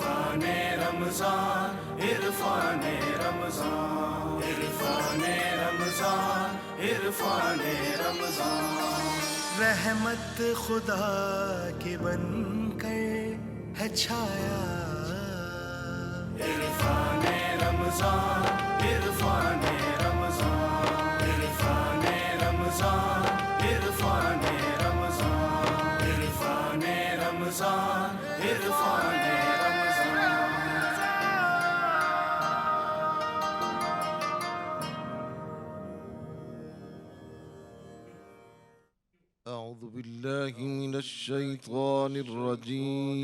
عرفان رمضان عرفان رمضان عرفان رمضان عرفان رمضان رحمت خدا کے بن کر ہے چھایا عرفان رمضان عرفان رمضان عرفان رمضان عرفان رمضان عرفان رمضان عرفان أعوذ بالله من الشيطان الرجيم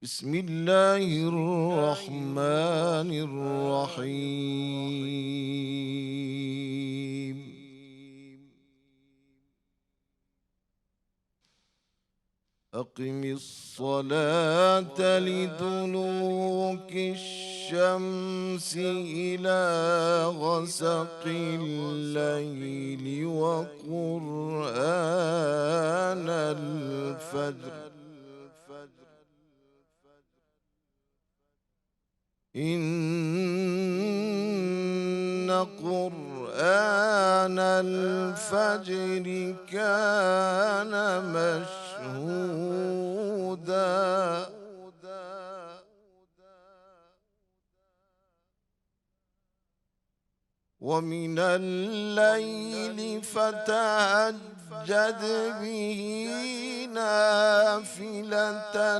بسم الله الرحمن الرحيم أقم الصلاة لدلوك الشمس إلى غسق الليل وقرآن الفجر إن قرآن الفجر كان مشهودا ومن الليل فتهجد به نافلة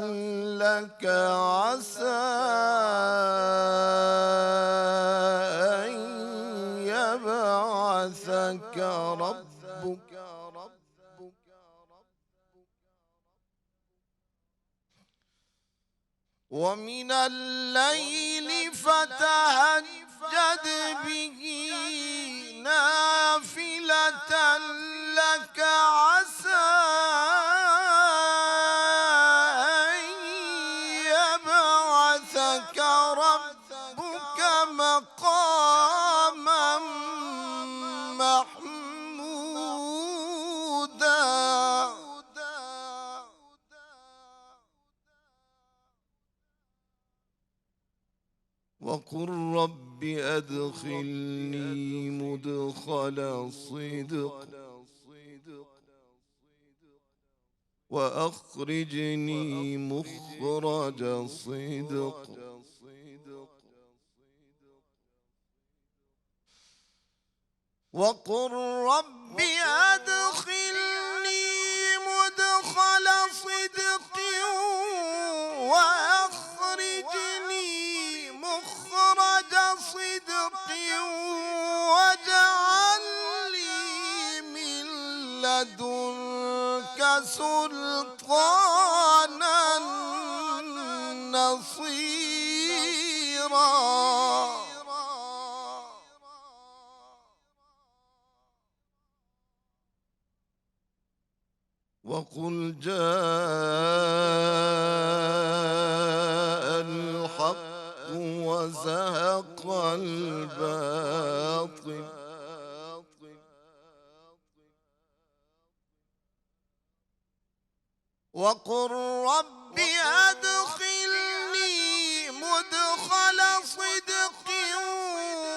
لك عسى أن يبعثك ربك ومن الليل فتهجد به نافلة لك عسى أن يبعثك ربك مقاما محمودا وقل رب أدخلني مدخل صدق وأخرجني مخرج صدق وقل رب أدخلني مدخل صدق وأخرجني مخرج صدق واجعل لي من لدنك سلطانا نصيرا وقل جاء الحق وزهق الباطل وقل رب أدخلني مدخل صدق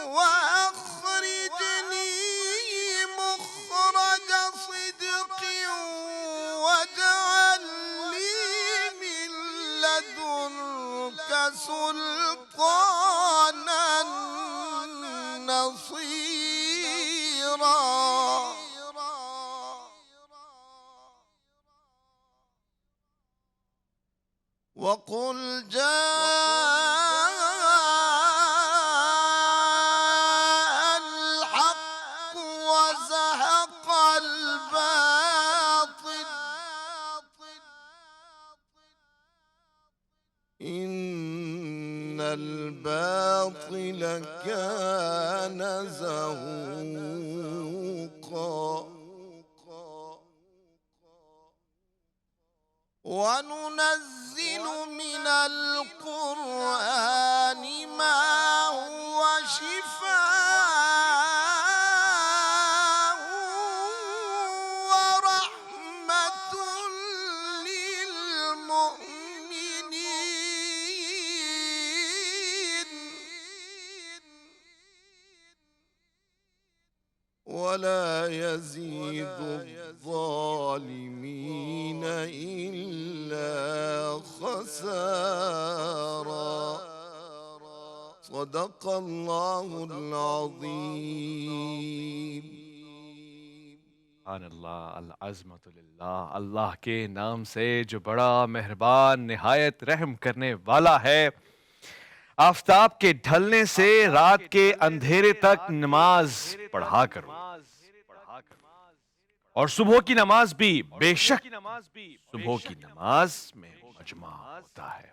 وأخرجني مخرج صدق واجعل لي من لدنك سلطانا نصيرا وقل جاء الحق وزهق الباطل إن الباطل كان زهوقا وننزل من القرآن ما هو شفاء ورحمة ولا يزيد الظالمين إلا خسارا صدق الله العظيم سبحان اللہ، العظمت للہ، اللہ کے نام سے جو بڑا مہربان نہایت رحم کرنے والا ہے۔ آفتاب کے ڈھلنے سے رات کے اندھیرے تک نماز پڑھا کرو، اور صبح کی نماز بھی، بے شک صبح کی نماز میں مجمع ہوتا ہے،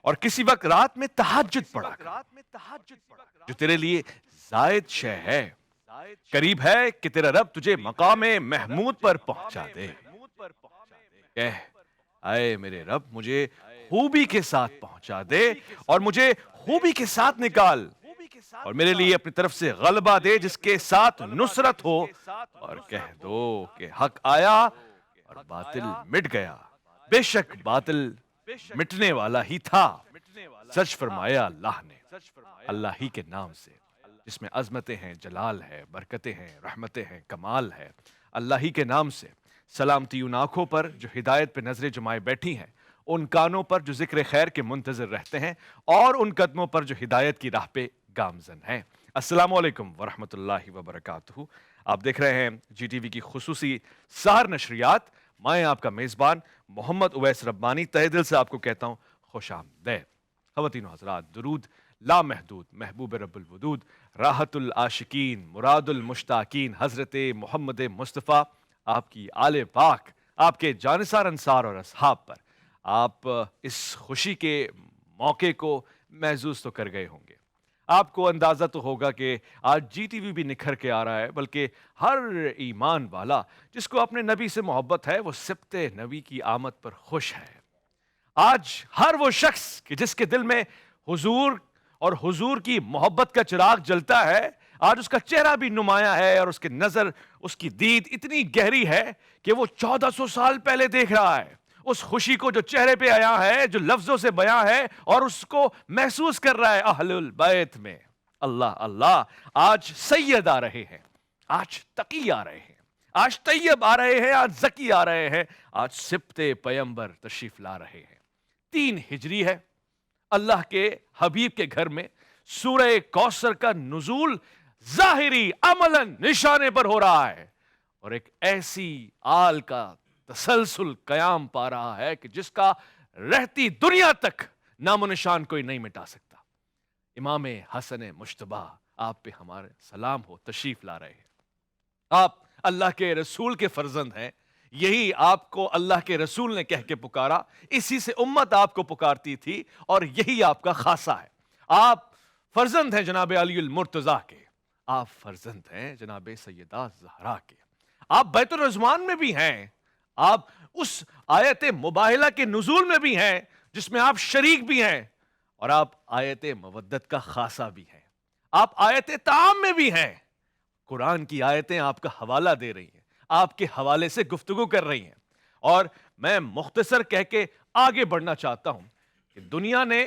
اور کسی وقت رات میں تہجد پڑھا کرو جو تیرے لیے زائد شے ہے، قریب ہے کہ تیرا رب تجھے مقام محمود پر پہنچا دے۔ کہہ اے میرے رب مجھے خوبی کے ساتھ پہنچا دے اور مجھے خوبی کے ساتھ نکال، اور میرے لیے اپنی طرف سے غلبہ دے جس کے ساتھ نصرت ہو، اور کہہ دو کہ حق آیا اور باطل مٹ گیا، بے شک باطل مٹنے والا ہی تھا، سچ فرمایا اللہ نے، اللہ ہی کے نام سے جس میں عظمتیں ہیں، جلال ہے، برکتیں ہیں، رحمتیں ہیں، کمال ہے، اللہ ہی کے نام سے سلامتی ان آنکھوں پر جو ہدایت پہ نظریں جمائے بیٹھی ہیں، ان کانوں پر جو ذکر خیر کے منتظر رہتے ہیں، اور ان قدموں پر جو ہدایت کی راہ پہ گامزن ہیں۔ السلام علیکم ورحمۃ اللہ وبرکاتہ۔ آپ دیکھ رہے ہیں جی ٹی وی کی خصوصی سحر نشریات، میں آپ کا میزبان محمد اویس ربانی تہہ دل سے آپ کو کہتا ہوں خوش آمدید۔ خواتین و حضرات، درود لامحدود محبوب رب الودود، راحت العاشقین، مراد المشتاقین حضرت محمد مصطفیٰ، آپ کی آل پاک، آپ کے جانثار انصار اور اصحاب پر آپ اس خوشی کے موقع کو محظوظ تو کر گئے ہوں گے۔ آپ کو اندازہ تو ہوگا کہ آج جی ٹی وی بھی نکھر کے آ رہا ہے، بلکہ ہر ایمان والا جس کو اپنے نبی سے محبت ہے وہ سبت نبی کی آمد پر خوش ہے۔ آج ہر وہ شخص کہ جس کے دل میں حضور اور حضور کی محبت کا چراغ جلتا ہے، آج اس کا چہرہ بھی نمایاں ہے، اور اس کی نظر، اس کی دید اتنی گہری ہے کہ وہ 1400 سال پہلے دیکھ رہا ہے اس خوشی کو جو چہرے پہ آیا ہے، جو لفظوں سے بیاں ہے، اور اس کو محسوس کر رہا ہے اہل البیت میں۔ اللہ اللہ، آج سید آ رہے ہیں، آج تقی آ رہے ہیں، آج طیب آ رہے ہیں، آج زکی آ رہے ہیں، آج سبت پیمبر تشریف لا رہے ہیں۔ 3 ہجری ہے، اللہ کے حبیب کے گھر میں سورہ کوثر کا نزول ظاہری عملاً نشانے پر ہو رہا ہے، اور ایک ایسی آل کا تسلسل قیام پا رہا ہے کہ جس کا رہتی دنیا تک نام و نشان کوئی نہیں مٹا سکتا۔ امام حسن مجتبیٰ، آپ پہ ہمارے سلام ہو، تشریف لا رہے ہیں۔ آپ اللہ کے رسول کے فرزند ہیں، یہی آپ کو اللہ کے رسول نے کہہ کے پکارا، اسی سے امت آپ کو پکارتی تھی، اور یہی آپ کا خاصہ ہے۔ آپ فرزند ہیں جناب علی المرتضیٰ کے، آپ فرزند ہیں جناب سیدہ زہرا کے، آپ بیت الرضوان میں بھی ہیں، آپ اس آیت مباہلہ کے نزول میں بھی ہیں جس میں آپ شریک بھی ہیں، اور آپ آیت مودت کا خاصہ بھی ہیں، آپ آیت تعام میں بھی ہیں۔ قرآن کی آیتیں آپ کا حوالہ دے رہی ہیں، آپ کے حوالے سے گفتگو کر رہی ہیں، اور میں مختصر کہہ کے آگے بڑھنا چاہتا ہوں کہ دنیا نے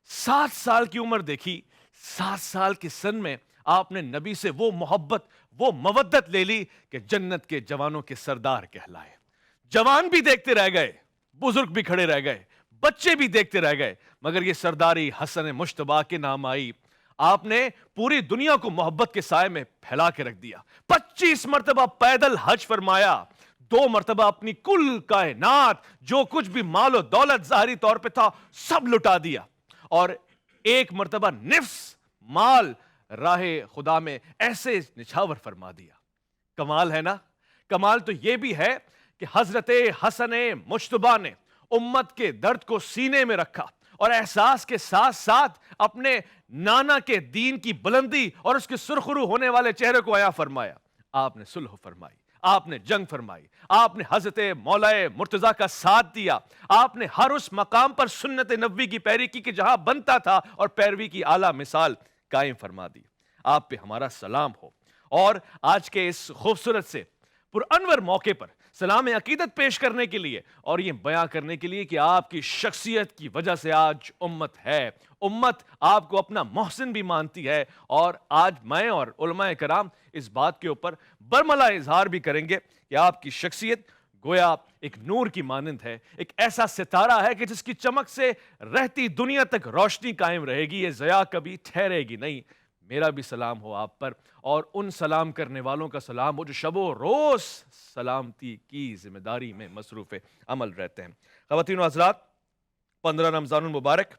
7 سال کی عمر دیکھی، 7 سال کے سن میں آپ نے نبی سے وہ محبت، وہ مودت لے لی کہ جنت کے جوانوں کے سردار کہلائے۔ جوان بھی دیکھتے رہ گئے، بزرگ بھی کھڑے رہ گئے، بچے بھی دیکھتے رہ گئے، مگر یہ سرداری حسن مجتبیٰ کے نام آئی۔ آپ نے پوری دنیا کو محبت کے سائے میں پھیلا کے رکھ دیا، 25 مرتبہ پیدل حج فرمایا، 2 مرتبہ اپنی کل کائنات، جو کچھ بھی مال و دولت ظاہری طور پہ تھا، سب لٹا دیا، اور 1 مرتبہ نفس، مال راہ خدا میں ایسے نچھاور فرما دیا۔ کمال ہے نا؟ کمال تو یہ بھی ہے کہ حضرت حسن مجتبیٰ نے امت کے درد کو سینے میں رکھا، اور احساس کے ساتھ ساتھ اپنے نانا کے دین کی بلندی اور اس کے سرخرو ہونے والے چہرے کو عیاں فرمایا۔ آپ نے صلح فرمائی، آپ نے جنگ فرمائی، آپ نے حضرت مولا مرتضیٰ کا ساتھ دیا، آپ نے ہر اس مقام پر سنت نبوی کی پیروی کی کہ جہاں بنتا تھا، اور پیروی کی اعلیٰ مثال قائم فرما دی۔ آپ پہ ہمارا سلام ہو، اور آج کے اس خوبصورت سے پرانور موقع پر سلام عقیدت پیش کرنے کے لیے اور یہ بیان کرنے کے لیے کہ آپ کی شخصیت کی وجہ سے آج امت ہے. امت آپ کو اپنا محسن بھی مانتی ہے, اور آج میں اور علماء کرام اس بات کے اوپر برملا اظہار بھی کریں گے کہ آپ کی شخصیت گویا ایک نور کی مانند ہے, ایک ایسا ستارہ ہے کہ جس کی چمک سے رہتی دنیا تک روشنی قائم رہے گی, یہ ضیاء کبھی ٹھہرے گی نہیں. میرا بھی سلام ہو آپ پر, اور ان سلام کرنے والوں کا سلام ہو جو شب و روز سلامتی کی ذمہ داری میں مصروف عمل رہتے ہیں. خواتین و حضرات, 15 رمضان المبارک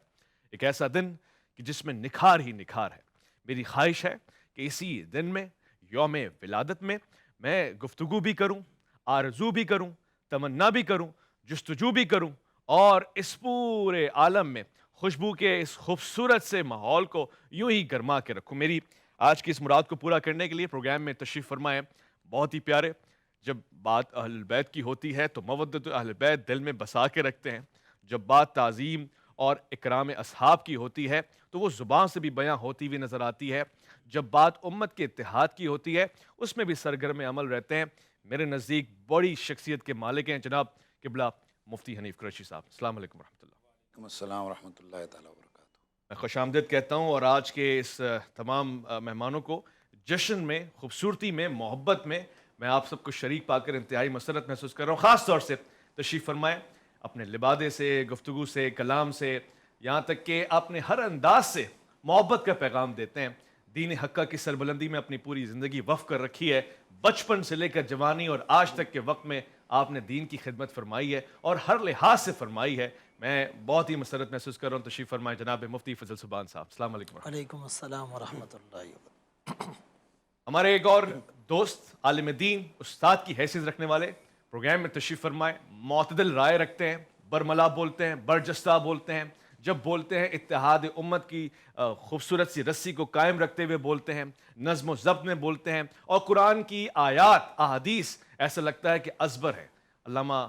ایک ایسا دن کہ جس میں نکھار ہی نکھار ہے. میری خواہش ہے کہ اسی دن میں, یوم ولادت میں گفتگو بھی کروں, آرزو بھی کروں, تمنا بھی کروں, جستجو بھی کروں, اور اس پورے عالم میں خوشبو کے اس خوبصورت سے ماحول کو یوں ہی گرما کے رکھوں. میری آج کی اس مراد کو پورا کرنے کے لیے پروگرام میں تشریف فرمائے بہت ہی پیارے. جب بات اہل البیت کی ہوتی ہے تو مودت اہل البیت دل میں بسا کے رکھتے ہیں. جب بات تعظیم اور اکرام اصحاب کی ہوتی ہے تو وہ زبان سے بھی بیاں ہوتی ہوئی نظر آتی ہے. جب بات امت کے اتحاد کی ہوتی ہے اس میں بھی سرگرم عمل رہتے ہیں. میرے نزدیک بڑی شخصیت کے مالک ہیں جناب قبلہ مفتی حنیف قریشی صاحب. السلام علیکم ورحمۃ اللہ. وعلیکم السلام ورحمۃ اللہ تعالیٰ وبرکاتہ. میں خوش آمدید کہتا ہوں, اور آج کے اس تمام مہمانوں کو جشن میں, خوبصورتی میں, محبت میں آپ سب کو شریک پا کر انتہائی مسرت محسوس کر رہا ہوں. خاص طور سے تشریف فرمائیں اپنے لبادے سے, گفتگو سے, کلام سے, یہاں تک کہ اپنے ہر انداز سے محبت کا پیغام دیتے ہیں. دین حقہ کی سربلندی میں اپنی پوری زندگی وقف کر رکھی ہے. بچپن سے لے کر جوانی اور آج تک کے وقت میں آپ نے دین کی خدمت فرمائی ہے اور ہر لحاظ سے فرمائی ہے. میں بہت ہی مسرت محسوس کر رہا ہوں. تشریف فرمائے جناب مفتی فضل سبحان صاحب. السلام علیکم. وعلیکم السلام ورحمۃ اللہ وبرکاتہ. ہمارے ایک اور دوست, عالم دین, استاد کی حیثیت رکھنے والے, پروگرام میں تشریف فرمائے. معتدل رائے رکھتے ہیں, برملا بولتے ہیں, برجستہ بولتے ہیں. جب بولتے ہیں اتحاد امت کی خوبصورت سی رسی کو قائم رکھتے ہوئے بولتے ہیں, نظم و ضبط میں بولتے ہیں, اور قرآن کی آیات احادیث ایسا لگتا ہے کہ ازبر ہے. علامہ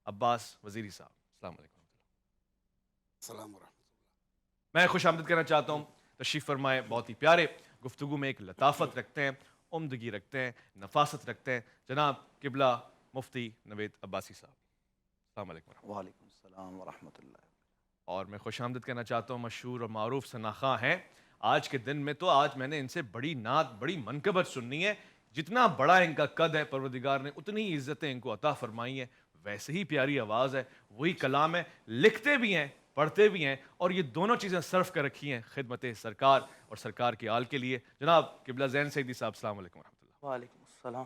عباس وزیری صاحب. السلام علیکم. السلام ورحمۃ میں خوش آمدید کرنا چاہتا ہوں. تشریف فرمائے. بہت ہی پیارے, گفتگو میں ایک لطافت رکھتے ہیں, عمدگی رکھتے ہیں, نفاست رکھتے ہیں, جناب قبلہ مفتی نوید عباسی صاحب. السلام علیکم. وعلیکم السلام ورحمۃ اللہ. اور میں خوش آمدید کرنا چاہتا ہوں مشہور اور معروف ثناخواں ہیں. آج کے دن میں تو آج میں نے ان سے بڑی نعت, بڑی منقبت سننی ہے. جتنا بڑا ان کا قد ہے پروردگار نے اتنی عزتیں ان کو عطا فرمائی ہیں. ویسے ہی پیاری آواز ہے, وہی کلام ہے, لکھتے بھی ہیں, پڑھتے بھی ہیں, اور یہ دونوں چیزیں صرف کر رکھی ہیں خدمت سرکار اور سرکار کے آل کے لیے. جناب قبلہ زین سیدی صاحب. السلام علیکم ورحمۃ اللہ. وعلیکم السلام.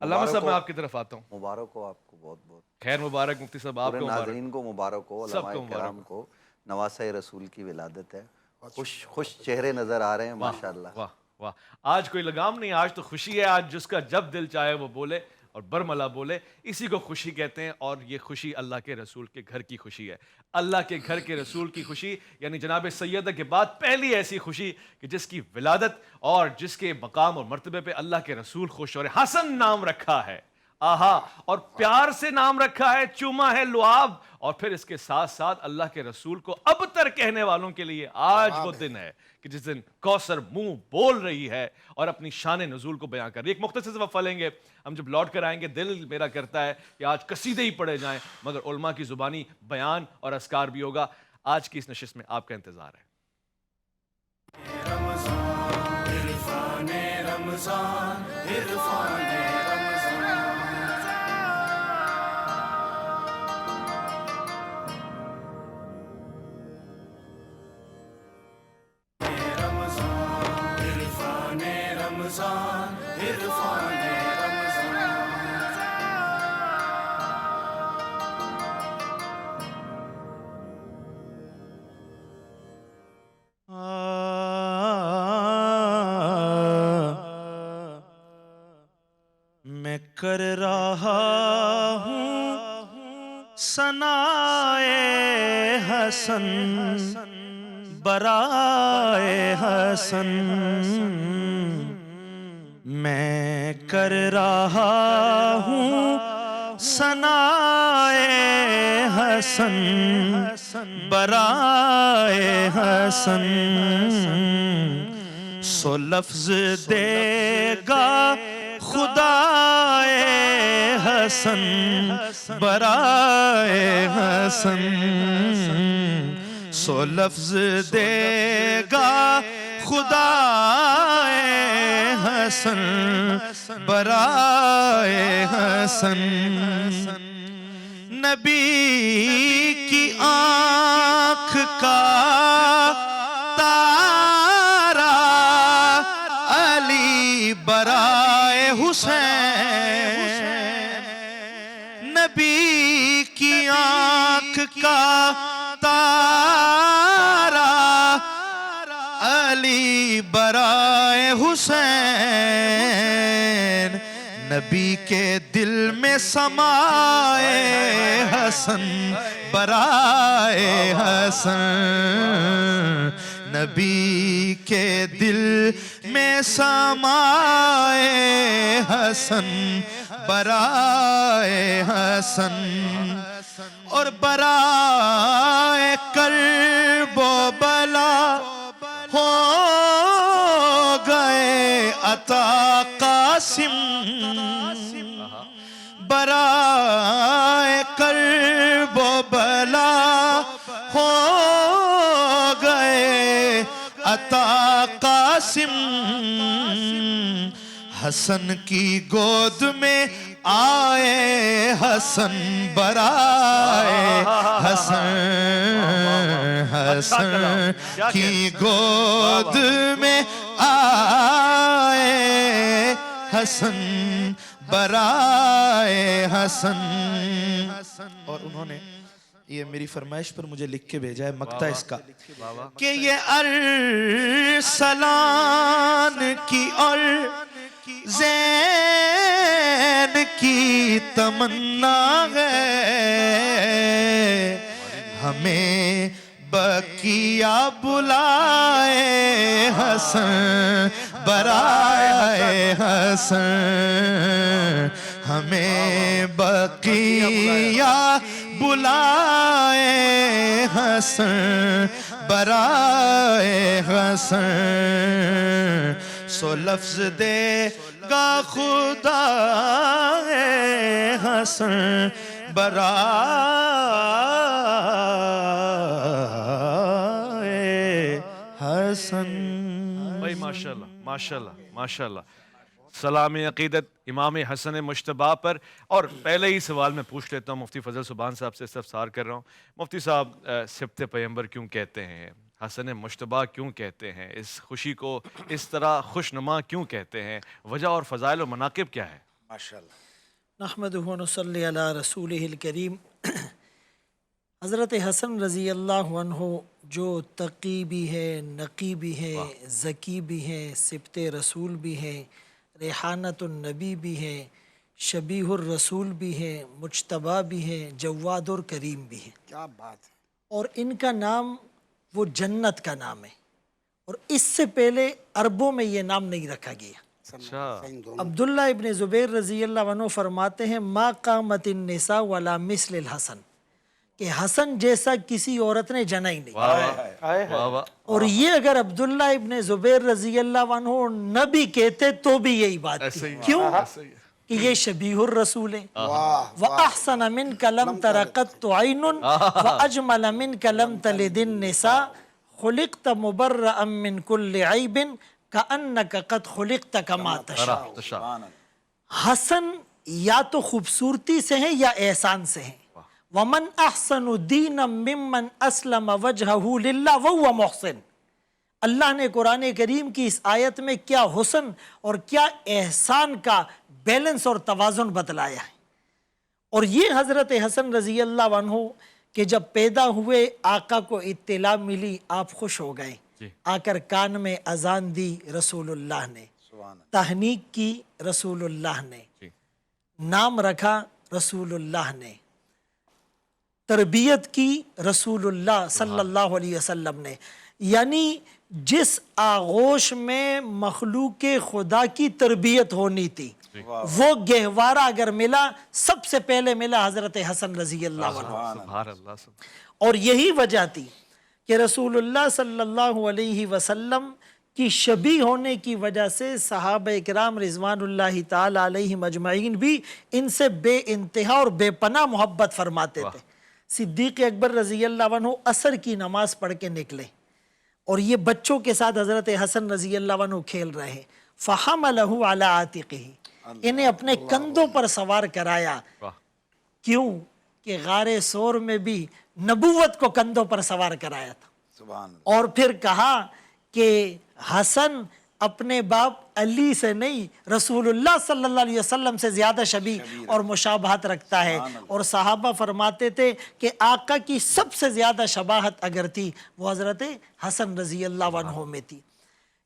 علامہ صاحب میں آپ کی طرف آتا ہوں. مبارک ہو آپ کو, بہت بہت خیر مبارک. مفتی صاحب آپ کو مبارک. ناظرین کو مبارک ہو, سب کو علماء مبارک. کرام کو. نواسۂ رسول کی ولادت ہے. خوش چہرے نظر آ رہے ہیں ماشاءاللہ. واہ واہ. آج کوئی لگام نہیں, آج تو خوشی ہے. آج جس کا جب دل چاہے وہ بولے اور برملا بولے, اسی کو خوشی کہتے ہیں. اور یہ خوشی اللہ کے رسول کے گھر کی خوشی ہے. اللہ کے گھر کے رسول کی خوشی یعنی جناب سیدہ کے بعد پہلی ایسی خوشی کہ جس کی ولادت اور جس کے مقام اور مرتبے پہ اللہ کے رسول خوش ہو رہے. حسن نام رکھا ہے, آہا, اور پیار سے نام رکھا ہے, چوما ہے لعاب, اور پھر اس کے ساتھ ساتھ اللہ کے رسول کو ابتر کہنے والوں کے لیے آج وہ دن ہے کہ جس دن کوثر منہ بول رہی ہے اور اپنی شان نزول کو بیان کر رہی ہے. ایک مختصر وقفہ لیں گے. ہم جب لوٹ کر آئیں گے دل میرا کرتا ہے کہ آج قصیدے ہی پڑھے جائیں, مگر علماء کی زبانی بیان اور اذکار بھی ہوگا. آج کی اس نشست میں آپ کا انتظار ہے. عرفان رمضان عرفان رمضان عرفان میں کر رہا ہوں ثنائے حسن برائے حسن. میں کر رہا ہوں ثنائے حسن برائے حسن. سو لفظ دے گا خدائے حسن برائے حسن سو لفظ دے گا خدا حسن برائے حسن نبی کی آنکھ کا تارا علی برائے حسین نبی کی آنکھ کا تارا علی برائے حسین نبی کے دل میں سمائے حسن برائے حسن نبی کے دل میں سمائے حسن برائے حسن اور برائے کرب و بلا ہو گئے عطا قاسم برائے کرب و بلا ہو گئے عطا قاسم حسن کی گود میں آئے حسن برائے حسن حسن کی گود میں آئے حسن برائے حسن اور انہوں نے یہ میری فرمائش پر مجھے لکھ کے بھیجا ہے مقطع اس کا کہ یہ ارسلان کی اور زین کی تمنا ہے ہمیں بقیہ بلائے حسن برائے حسن ہمیں بقیہ بلائے حسن برائے حسن سو لفظ دے گا خدا حسن برائے حسن بھائی ماشاءاللہ ماشاءاللہ ماشاءاللہ سلام عقیدت امام حسن مجتبیٰ پر. اور پہلے ہی سوال میں پوچھ لیتا ہوں, مفتی فضل سبحان صاحب سے استفسار کر رہا ہوں. مفتی صاحب, سبت پیغمبر کیوں کہتے ہیں, حسن مجتبیٰ کیوں کہتے ہیں, اس خوشی کو اس طرح خوش نما کیوں کہتے ہیں, وجہ اور فضائل و مناقب کیا ہے؟ ماشاءاللہ. نحمدہ و نصلی علی رسولہ الکریم. حضرت حسن رضی اللہ عنہ جو تقی بھی ہے, نقی بھی ہے, ذکی بھی ہے, سبت رسول بھی ہے, ریحانت النبی بھی ہے, شبیہ الرسول بھی ہے, مجتبیٰ بھی ہے, جواد الکریم بھی ہے. کیا بات ہے. اور ان کا نام وہ جنت کا نام ہے, اور اس سے پہلے عربوں میں یہ نام نہیں رکھا گیا. عبداللہ ابن زبیر رضی اللہ عنہ فرماتے ہیں ما قامت النساء ولا مثل الحسن, کہ حسن جیسا کسی عورت نے جنا ہی نہیں. اور یہ اگر عبداللہ ابن زبیر رضی اللہ عنہ نہ بھی کہتے تو بھی یہی بات تھی. کیوں کہ یہ شبیہ الرسول ہے. وَأَحْسَنَ مِنْكَ لَمْ تَرَ قَطُّ عَيْنٌ وَأَجْمَلَ مِنْكَ لَمْ تَلِدِ النِّسَاء خُلِقْتَ مُبَرَّأً مِنْ كُلِّ عَيْبٍ كَأَنَّكَ قَدْ خُلِقْتَ كَمَا تَشَاءُ. حسن یا تو خوبصورتی سے ہیں یا احسان سے ہیں. وَمَنْ أَحْسَنُ دِينًا مِّمَّنْ أَسْلَمَ وَجْهَهُ لِلَّهِ وَهُوَ مُحْسِنٌ. اللہ نے قرآن کریم کی اس آیت میں کیا حسن اور کیا احسان کا بیلنس اور توازن بتلایا ہے. اور یہ حضرت حسن رضی اللہ عنہ کہ جب پیدا ہوئے آقا کو اطلاع ملی, آپ خوش ہو گئے. آ کر کان میں اذان دی رسول اللہ نے, تہنیک کی رسول اللہ نے, نام رکھا رسول اللہ نے, تربیت کی رسول اللہ صلی اللہ علیہ وسلم نے. یعنی جس آغوش میں مخلوق خدا کی تربیت ہونی تھی وہ گہوارہ اگر ملا, سب سے پہلے ملا حضرت حسن رضی اللہ عنہ. اور یہی وجہ تھی کہ رسول اللہ صلی اللہ علیہ وسلم کی شبیہ ہونے کی وجہ سے صحابہ اکرام رضوان اللہ تعالی علیہم اجمعین بھی ان سے بے انتہا اور بے پناہ محبت فرماتے تھے۔ صدیق اکبر رضی اللہ عنہ عصر کی نماز پڑھ کے نکلے اور یہ بچوں کے ساتھ حضرت حسن رضی اللہ عنہ کھیل رہے ہیں۔ فَحَمَلَهُ عَلَىٰ عَاتِقِهِ، انہیں اپنے کندھوں پر سوار کرایا۔ کیوں کہ غار ثور میں بھی نبوت کو کندھوں پر سوار کرایا تھا۔ اور پھر کہا کہ حسن اپنے باپ علی سے نہیں، رسول اللہ صلی اللہ علیہ وسلم سے زیادہ شبیہ اور مشابہت رکھتا ہے۔ اور صحابہ فرماتے تھے کہ آقا کی سب سے زیادہ شباہت اگر تھی وہ حضرت حسن رضی اللہ عنہ میں تھی۔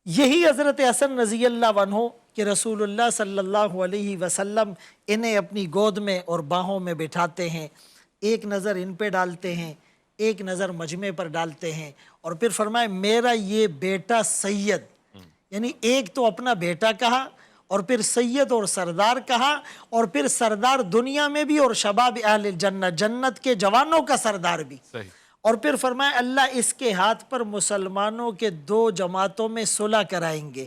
یہی حضرت حسن رضی اللہ عنہ کہ رسول اللہ صلی اللہ علیہ وسلم انہیں اپنی گود میں اور باہوں میں بٹھاتے ہیں، ایک نظر ان پہ ڈالتے ہیں، ایک نظر مجمع پر ڈالتے ہیں، اور پھر فرمائے میرا یہ بیٹا سید، یعنی ایک تو اپنا بیٹا کہا اور پھر سید اور سردار کہا، اور پھر سردار دنیا میں بھی اور شباب اہل الجنہ، جنت کے جوانوں کا سردار بھی۔ اور پھر فرمایا اللہ اس کے ہاتھ پر مسلمانوں کے 2 جماعتوں میں صلح کرائیں گے۔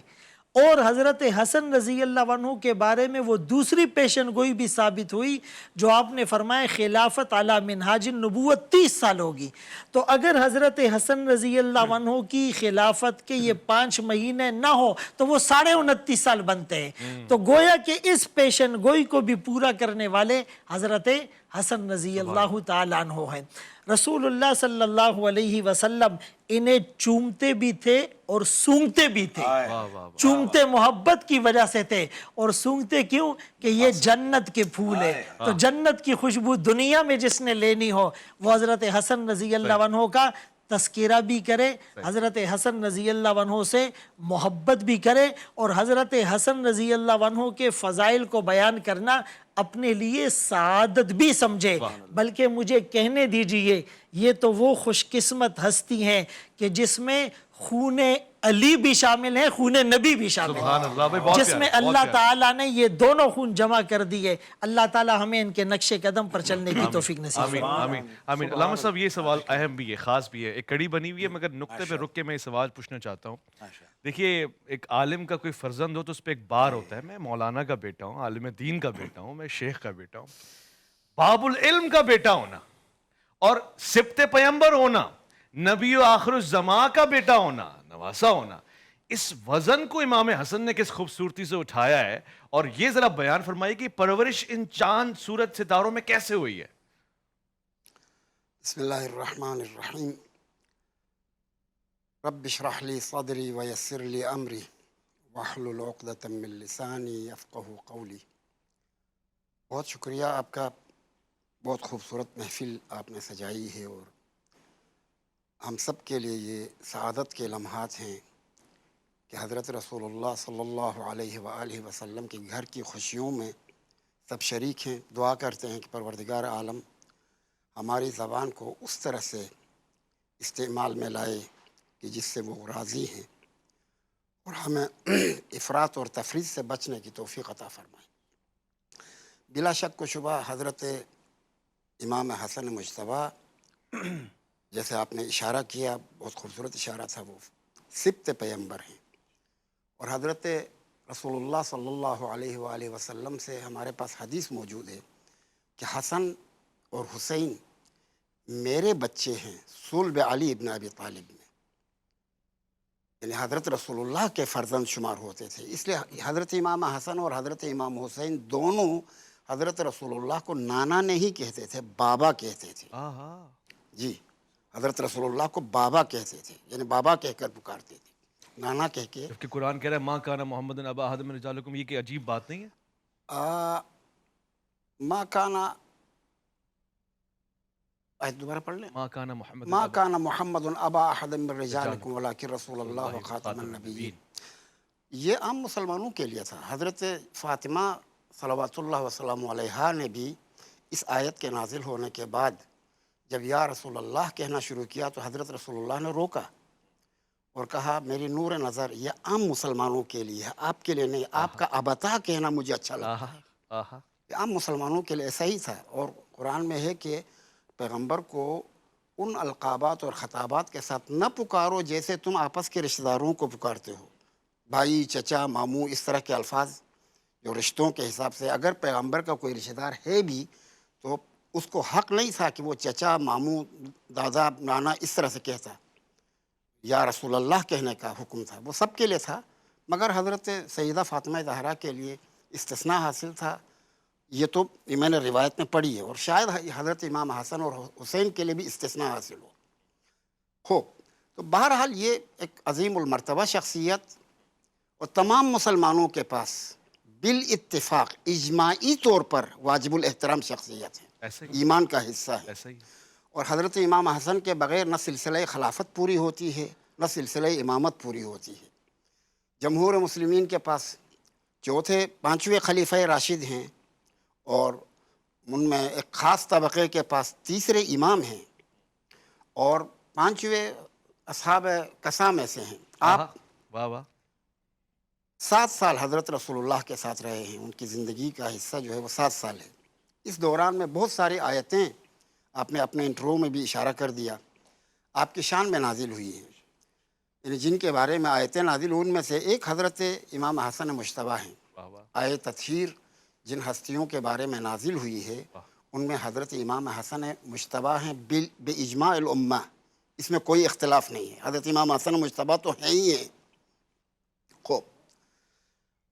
اور حضرت حسن رضی اللہ عنہ کے بارے میں وہ دوسری پیشن گوئی بھی ثابت ہوئی جو آپ نے فرمایا خلافت علی منہاج النبوت 30 سال ہوگی۔ تو اگر حضرت حسن رضی اللہ عنہ کی خلافت کے یہ 5 مہینے نہ ہو تو وہ 29.5 سال بنتے ہیں۔ تو گویا کہ اس پیشن گوئی کو بھی پورا کرنے والے حضرت حسن رضی اللہ تعالیٰ عنہ ہیں۔ رسول اللہ صلی اللہ علیہ وسلم انہیں چومتے بھی تھے اور سونگتے بھی تھے۔ چومتے محبت کی وجہ سے تھے اور سونگتے کیوں کہ یہ جنت کے پھول ہے، تو جنت کی خوشبو دنیا میں جس نے لینی ہو وہ حضرت حسن رضی اللہ عنہ کا تذکرہ بھی کرے، حضرت حسن رضی اللہ عنہ سے محبت بھی کرے، اور حضرت حسن رضی اللہ عنہ کے فضائل کو بیان کرنا اپنے لیے سعادت بھی سمجھے۔ بلکہ مجھے کہنے دیجئے یہ تو وہ خوش قسمت ہستی ہیں کہ جس میں خون علی بھی شامل ہے، خون نبی بھی شامل ہے، جس میں اللہ تعالیٰ نے یہ دونوں خون جمع کر دیے۔ اللہ تعالیٰ ہمیں ان کے نقش قدم پر چلنے کی توفیق نصیب آمین آمین آمین۔ علامہ صاحب یہ سوال اہم بھی ہے، خاص بھی ہے، ایک کڑی بنی ہوئی ہے، مگر نقطے پہ رک کے میں یہ سوال پوچھنا چاہتا ہوں۔ دیکھیے ایک عالم کا کوئی فرزند ہو تو اس پہ ایک بار ہوتا ہے، میں مولانا کا بیٹا ہوں، عالم دین کا بیٹا ہوں، میں شیخ کا بیٹا ہوں، باب العلم کا بیٹا ہونا اور سبت پیمبر ہونا، نبی و آخر الزمان کا بیٹا ہونا، نواسا ہونا، اس وزن کو امام حسن نے کس خوبصورتی سے اٹھایا ہے، اور یہ ذرا بیان فرمائیے کہ پرورش ان چاند سورج ستاروں میں کیسے ہوئی ہے؟ بسم اللہ الرحمن الرحیم، رب اشرح لی صدری ویسر لی امری واحلل عقدۃ من لسانی یفقہوا قولی۔ بہت شکریہ آپ کا، بہت خوبصورت محفل آپ نے سجائی ہے، اور ہم سب کے لیے یہ سعادت کے لمحات ہیں کہ حضرت رسول اللہ صلی اللہ علیہ وآلہ وسلم کے گھر کی خوشیوں میں سب شریک ہیں۔ دعا کرتے ہیں کہ پروردگار عالم ہماری زبان کو اس طرح سے استعمال میں لائے کہ جس سے وہ راضی ہیں، اور ہمیں افراط اور تفریط سے بچنے کی توفیق عطا فرمائے۔ بلا شک و شبہ حضرت امام حسن مجتبیٰ، جیسے آپ نے اشارہ کیا، بہت خوبصورت اشارہ تھا، وہ سبت پیمبر ہیں، اور حضرت رسول اللہ صلی اللہ علیہ وآلہ وسلم سے ہمارے پاس حدیث موجود ہے کہ حسن اور حسین میرے بچے ہیں صلب علی ابن ابی طالب میں، یعنی حضرت رسول اللہ کے فرزند شمار ہوتے تھے۔ اس لیے حضرت امام حسن اور حضرت امام حسین دونوں حضرت رسول اللہ کو نانا نہیں کہتے تھے، بابا کہتے تھے۔ جی، حضرت رسول اللہ کو بابا کہتے تھے، یعنی بابا کہہ کر پکارتے تھے، نانا کہہ کے۔ جبکہ قرآن کہہ رہا ہے ماں کانا محمد ابا احد من رجالکم، یہ کہ عجیب بات نہیں ہے؟ ماں کانا، دوبارہ پڑھ لیں، ماں کانا محمد ما کان محمد ابا احد من رجالکم ولکن رسول اللہ خاتم النبیین۔ یہ عام مسلمانوں کے لیے تھا۔ حضرت فاطمہ صلوات اللہ وسلم علیہا نے بھی اس آیت کے نازل ہونے کے بعد جب یا رسول اللہ کہنا شروع کیا تو حضرت رسول اللہ نے روکا اور کہا میری نور نظر یہ عام مسلمانوں کے لیے ہے، آپ کے لیے نہیں، آپ کا ابتا کہنا مجھے اچھا لگتا ہے۔ عام مسلمانوں کے لیے ایسا ہی تھا، اور قرآن میں ہے کہ پیغمبر کو ان القابات اور خطابات کے ساتھ نہ پکارو جیسے تم آپس کے رشتہ داروں کو پکارتے ہو، بھائی، چچا، ماموں، اس طرح کے الفاظ جو رشتوں کے حساب سے، اگر پیغمبر کا کوئی رشتہ دار ہے بھی تو اس کو حق نہیں تھا کہ وہ چچا، ماموں، دادا، نانا اس طرح سے کہتا، یا رسول اللہ کہنے کا حکم تھا، وہ سب کے لیے تھا، مگر حضرت سیدہ فاطمہ زہرا کے لیے استثناء حاصل تھا۔ یہ تو میں نے روایت میں پڑھی ہے، اور شاید حضرت امام حسن اور حسین کے لیے بھی استثناء حاصل ہو۔ تو بہرحال یہ ایک عظیم المرتبہ شخصیت، اور تمام مسلمانوں کے پاس بالاتفاق اجماعی طور پر واجب الاحترام شخصیت ہے، ایسے ہی ایمان کا حصہ ہے۔ ایسا ہی اور حضرت امام حسن کے بغیر نہ سلسلہ خلافت پوری ہوتی ہے، نہ سلسلہ امامت پوری ہوتی ہے۔ جمہور مسلمین کے پاس چوتھے 5ویں خلیفہ راشد ہیں، اور ان میں ایک خاص طبقے کے پاس تیسرے امام ہیں، اور 5ویں اصحاب کسا میں سے ہیں۔ آپ واہ واہ 7 سال حضرت رسول اللہ کے ساتھ رہے ہیں، ان کی زندگی کا حصہ جو ہے وہ 7 سال ہے۔ اس دوران میں بہت ساری آیتیں آپ نے اپنے انٹرو میں بھی اشارہ کر دیا، آپ کی شان میں نازل ہوئی ہیں، یعنی جن کے بارے میں آیتیں نازل ہوئی ان میں سے ایک حضرت امام حسن مجتبیٰ ہیں۔ واہ واہ آیت تطہیر جن ہستیوں کے بارے میں نازل ہوئی ہے ان میں حضرت امام حسن مجتبیٰ ہیں بے اجماع الامہ، اس میں کوئی اختلاف نہیں ہے، حضرت امام حسن مجتبیٰ تو ہیں ہی ہیں۔ خوب،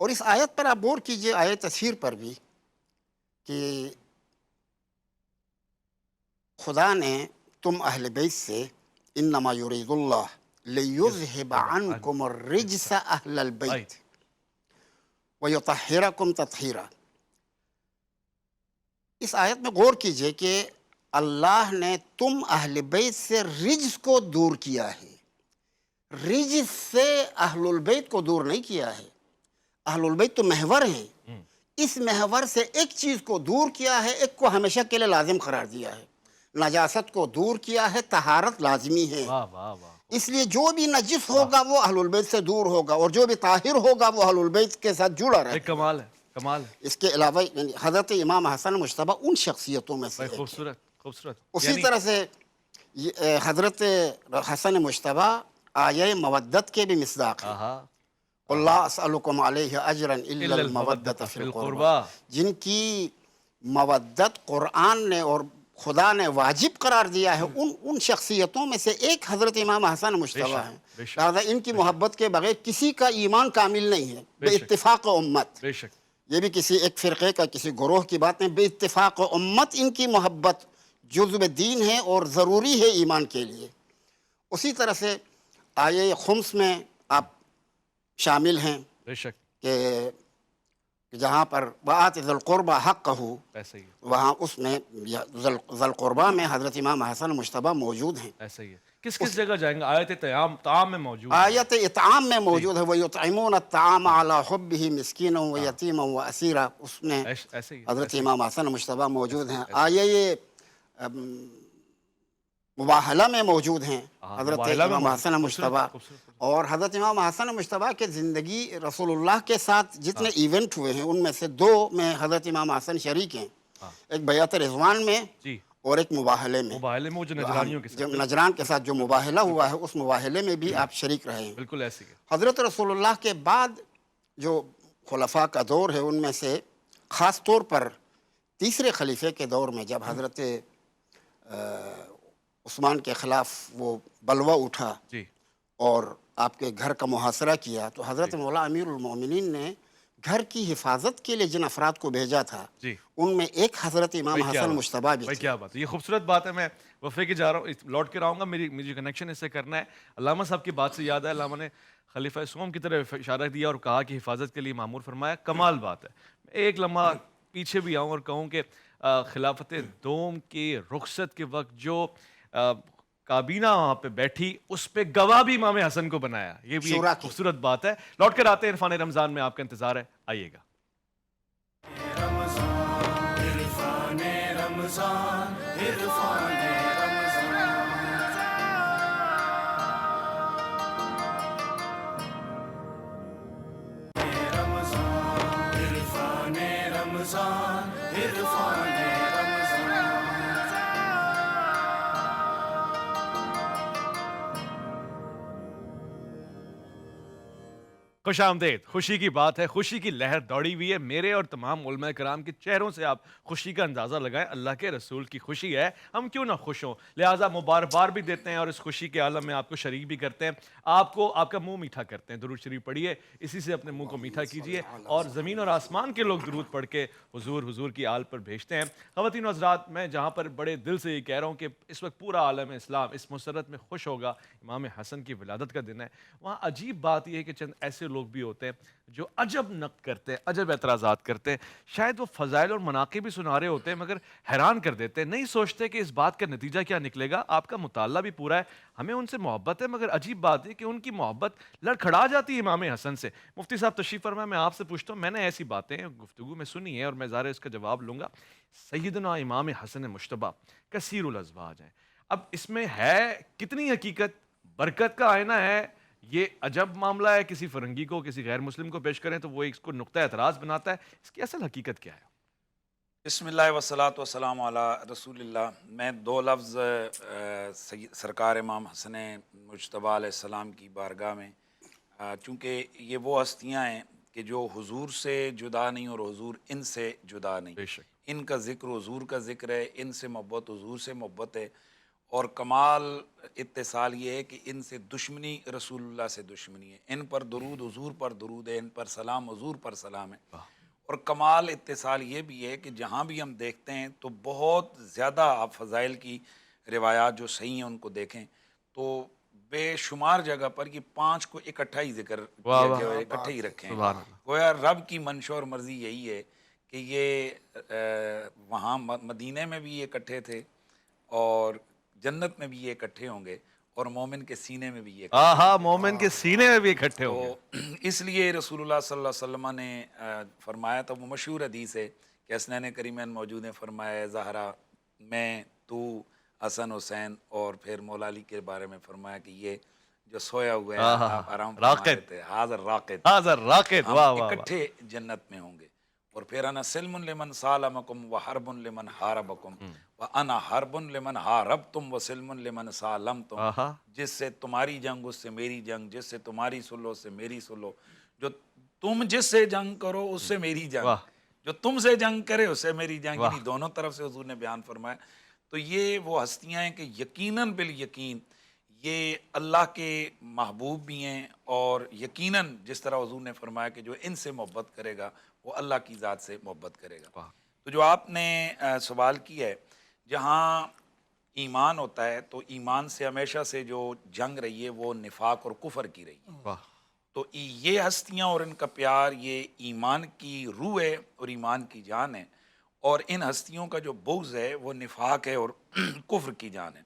اور اس آیت پر آپ غور کیجئے، آیت تطہیر پر بھی، کہ خدا نے تم اہل بیت سے انما یرید اللہ لیذہب عنکم الرجس اہل البیت ویطہرکم تطہیرا۔ اس آیت میں غور کیجئے کہ اللہ نے تم اہل بیت سے رجس کو دور کیا ہے، رجس سے اہل البیت کو دور نہیں کیا ہے۔ اہل البیت تو محور ہیں، اس محور سے ایک چیز کو دور کیا ہے، ایک کو ہمیشہ کے لیے لازم قرار دیا ہے، نجاست کو دور کیا ہے، طہارت لازمی ہے۔ واہ واہ واہ اس لیے جو بھی نجس ہوگا وہ اہل البیت سے دور ہوگا، اور جو بھی طاہر ہوگا وہ اہل البیت کے ساتھ جڑا رہے گا۔ کمال ہے کمال ہے اس کے علاوہ یعنی حضرت امام حسن مجتبیٰ ان شخصیتوں میں سے بھائی، ایک ہے۔ خوبصورت خوبصورت۔ اسی طرح سے حضرت حسن مجتبیٰ آیہ مودت کے بھی مصداق ہیں۔ اللہ اسألکم علیہ اجرا الا المودۃ فی القربى، جن کی مودت قرآن نے اور خدا نے واجب قرار دیا ہے، ان شخصیتوں میں سے ایک حضرت امام حسن مجتبیٰ ہیں۔ لہذا ان کی محبت کے بغیر کسی کا ایمان کامل نہیں ہے، بے اتفاق امت۔ بے شک یہ بھی کسی ایک فرقے کا، کسی گروہ کی بات نہیں، بے اتفاق امت ان کی محبت جزو دین ہے اور ضروری ہے ایمان کے لیے۔ اسی طرح سے آیہ خمس میں آپ شامل ہیں بے شک کہ جہاں پر وآت ذی القربى حقہ، ایسا ہی ہے وہاں اس میں ذی القربہ میں حضرت امام حسن مجتبیٰ موجود ہیں۔ ایسا ہی ہے۔ کس کس جگہ جائیں گے؟ آیت طعام میں موجود ہے۔ آیت اطعام میں موجود ہے، وَيُطْعِمُونَ الطَّعَامَ عَلَى حُبِّهِ مِسْكِينًا وَيَتِيمًا وَأَسِيرًا، اس میں ایسا ہی ہے۔ حضرت امام حسن مجتبیٰ موجود ہیں۔ آیہ مباہلہ میں موجود ہیں حضرت امام حسن مجتبیٰ، اور حضرت امام حسن مجتبیٰ کے زندگی رسول اللہ کے ساتھ جتنے ایونٹ ہوئے ہیں ان میں سے 2 میں حضرت امام حسن شریک ہیں، ایک بیعت رضوان میں جی، اور ایک مباہلے میں۔ مباہلے میں وہ جو نجرانیوں کے جو ساتھ، نجران کے ساتھ جو مباہلہ ہوا ہے، اس مباہلے میں بھی آپ شریک رہے ہیں۔ بالکل ایسے ہی ہے۔ حضرت رسول اللہ کے بعد جو خلفاء کا دور ہے ان میں سے خاص طور پر تیسرے خلیفے کے دور میں جب حضرت عثمان کے خلاف وہ بلوہ اٹھا جی اور آپ کے گھر کا محاصرہ کیا، تو حضرت مولا امیر المومنین نے گھر کی حفاظت کے لیے جن افراد کو بھیجا تھا جی، ان میں ایک حضرت امام حسن مجتبیٰ بھی بھائی تھے۔ کیا بات ہے، یہ خوبصورت بات ہے۔ میں وفے کے جا رہا ہوں، لوٹ کے آؤں گا، میری کنیکشن اس سے کرنا ہے۔ علامہ صاحب کی بات سے یاد ہے، علامہ نے خلیفہ سوم کی طرف اشارہ دیا اور کہا کہ حفاظت کے لیے معمور فرمایا۔ کمال بات ہے۔ ایک لمحہ پیچھے بھی آؤں اور کہوں کہ خلافت دوم کی رخصت کے وقت جو کابینہ وہاں پہ بیٹھی، اس پہ گواہ بھی امام حسن کو بنایا۔ یہ بھی ایک خوبصورت بات ہے۔ لوٹ کر آتے ہیں، عرفان رمضان میں آپ کا انتظار ہے، آئیے گا۔ عرفان رمضان، عرفان رمضان، عرفان رمضان، عرفان رمضان، خوش آمدید. خوشی کی بات ہے, خوشی کی لہر دوڑی ہوئی ہے. میرے اور تمام علماء کرام کے چہروں سے آپ خوشی کا اندازہ لگائیں. اللہ کے رسول کی خوشی ہے, ہم کیوں نہ خوش ہوں. لہٰذا مبارکباد بھی دیتے ہیں اور اس خوشی کے عالم میں آپ کو شریک بھی کرتے ہیں. آپ کا منہ میٹھا کرتے ہیں. درود شریف پڑھیے, اسی سے اپنے منہ کو میٹھا کیجیے اور زمین اور آسمان کے لوگ درود پڑھ کے حضور کی آل پر بھیجتے ہیں. خواتین و حضرات, میں جہاں پر بڑے دل سے یہ کہہ رہا ہوں کہ اس وقت پورا عالم اسلام اس مسرت میں خوش ہوگا, امام حسن کی ولادت کا دن ہے, وہاں عجیب بات یہ ہے کہ چند ایسے لوگ بھی ہوتے ہیں جو عجب نقد کرتے ہیں, عجب اعتراضات کرتے ہیں. شاید وہ فضائل اور مناقب بھی سنا رہے ہوتے ہیں مگر حیران کر دیتے ہیں. نہیں سوچتے کہ اس بات کا نتیجہ کیا نکلے گا. آپ کا مطالعہ بھی پورا ہے, ہمیں ان سے محبت ہے, مگر عجیب بات ہے کہ ان کی محبت لڑکھڑا جاتی ہے امام حسن سے. مفتی صاحب تشریف فرمائیں, میں آپ سے پوچھتا ہوں, میں نے ایسی باتیں گفتگو میں سنی ہے اور میں ظاہر اس کا جواب لوں گا. سیدنا امام حسن مجتبیٰ کثیر الازواج ہیں. اب اس میں ہے کتنی حقیقت, برکت کا آئینہ ہے, یہ عجب معاملہ ہے. کسی فرنگی کو, کسی غیر مسلم کو پیش کریں تو وہ اس کو نقطہ اعتراض بناتا ہے. اس کی اصل حقیقت کیا ہے؟ بسم اللہ والصلاۃ والسلام علی رسول اللہ. میں دو لفظ سرکار امام حسن مجتبیٰ علیہ السلام کی بارگاہ میں, چونکہ یہ وہ ہستیاں ہیں کہ جو حضور سے جدا نہیں اور حضور ان سے جدا نہیں. بے شک. ان کا ذکر حضور کا ذکر ہے, ان سے محبت حضور سے محبت ہے, اور کمال اتصال یہ ہے کہ ان سے دشمنی رسول اللہ سے دشمنی ہے. ان پر درود حضور پر درود ہے, ان پر سلام حضور پر سلام ہے. اور کمال اتصال یہ بھی ہے کہ جہاں بھی ہم دیکھتے ہیں تو بہت زیادہ آپ فضائل کی روایات جو صحیح ہیں ان کو دیکھیں تو بے شمار جگہ پر یہ 5 کو اکٹھا ہی ذکر کیا گیا ہے, اکٹھے ہی رکھے ہیں. گویا رب کی منشا اور مرضی یہی ہے کہ یہ وہاں مدینے میں بھی یہ اکٹھے تھے اور جنت میں بھی یہ اکٹھے ہوں گے اور مومن کے سینے میں بھی یہ مومن کے سینے میں بھی اکٹھے ہوں گے. تو اس لیے رسول اللہ صلی اللہ علیہ وسلم نے فرمایا تھا, وہ مشہور حدیث ہے کہ حسنین کریمین موجود ہیں, فرمایا زہرا میں, تو, حسن حسین, اور پھر مولا علی کے بارے میں فرمایا کہ یہ جو سویا ہوا ہے آپ آرام فرما تھے, حاضر راقد, ہم اکٹھے جنت میں ہوں گے. اور پھر انا سلم لمن سالمکم و حرب لمن حاربکم و انا حرب لمن حاربتم و سلم لمن سالمتم. جس سے تمہاری جنگ اس سے میری جنگ, جس سے تمہاری سلو اس سے میری سلو, جو تم جس سے جنگ کرو اس سے میری جنگ, جو تم سے جنگ کرے اس سے میری جنگ. یعنی دونوں طرف سے حضور نے بیان فرمایا. تو یہ وہ ہستیاں ہیں کہ یقیناً بالیقین یہ اللہ کے محبوب بھی ہیں, اور یقیناً جس طرح حضور نے فرمایا کہ جو ان سے محبت کرے گا وہ اللہ کی ذات سے محبت کرے گا. تو جو آپ نے سوال کیا ہے, جہاں ایمان ہوتا ہے تو ایمان سے ہمیشہ سے جو جنگ رہی ہے وہ نفاق اور کفر کی رہی ہے. تو یہ ہستیاں اور ان کا پیار یہ ایمان کی روح ہے اور ایمان کی جان ہے, اور ان ہستیوں کا جو بغض ہے وہ نفاق ہے اور کفر کی جان ہے.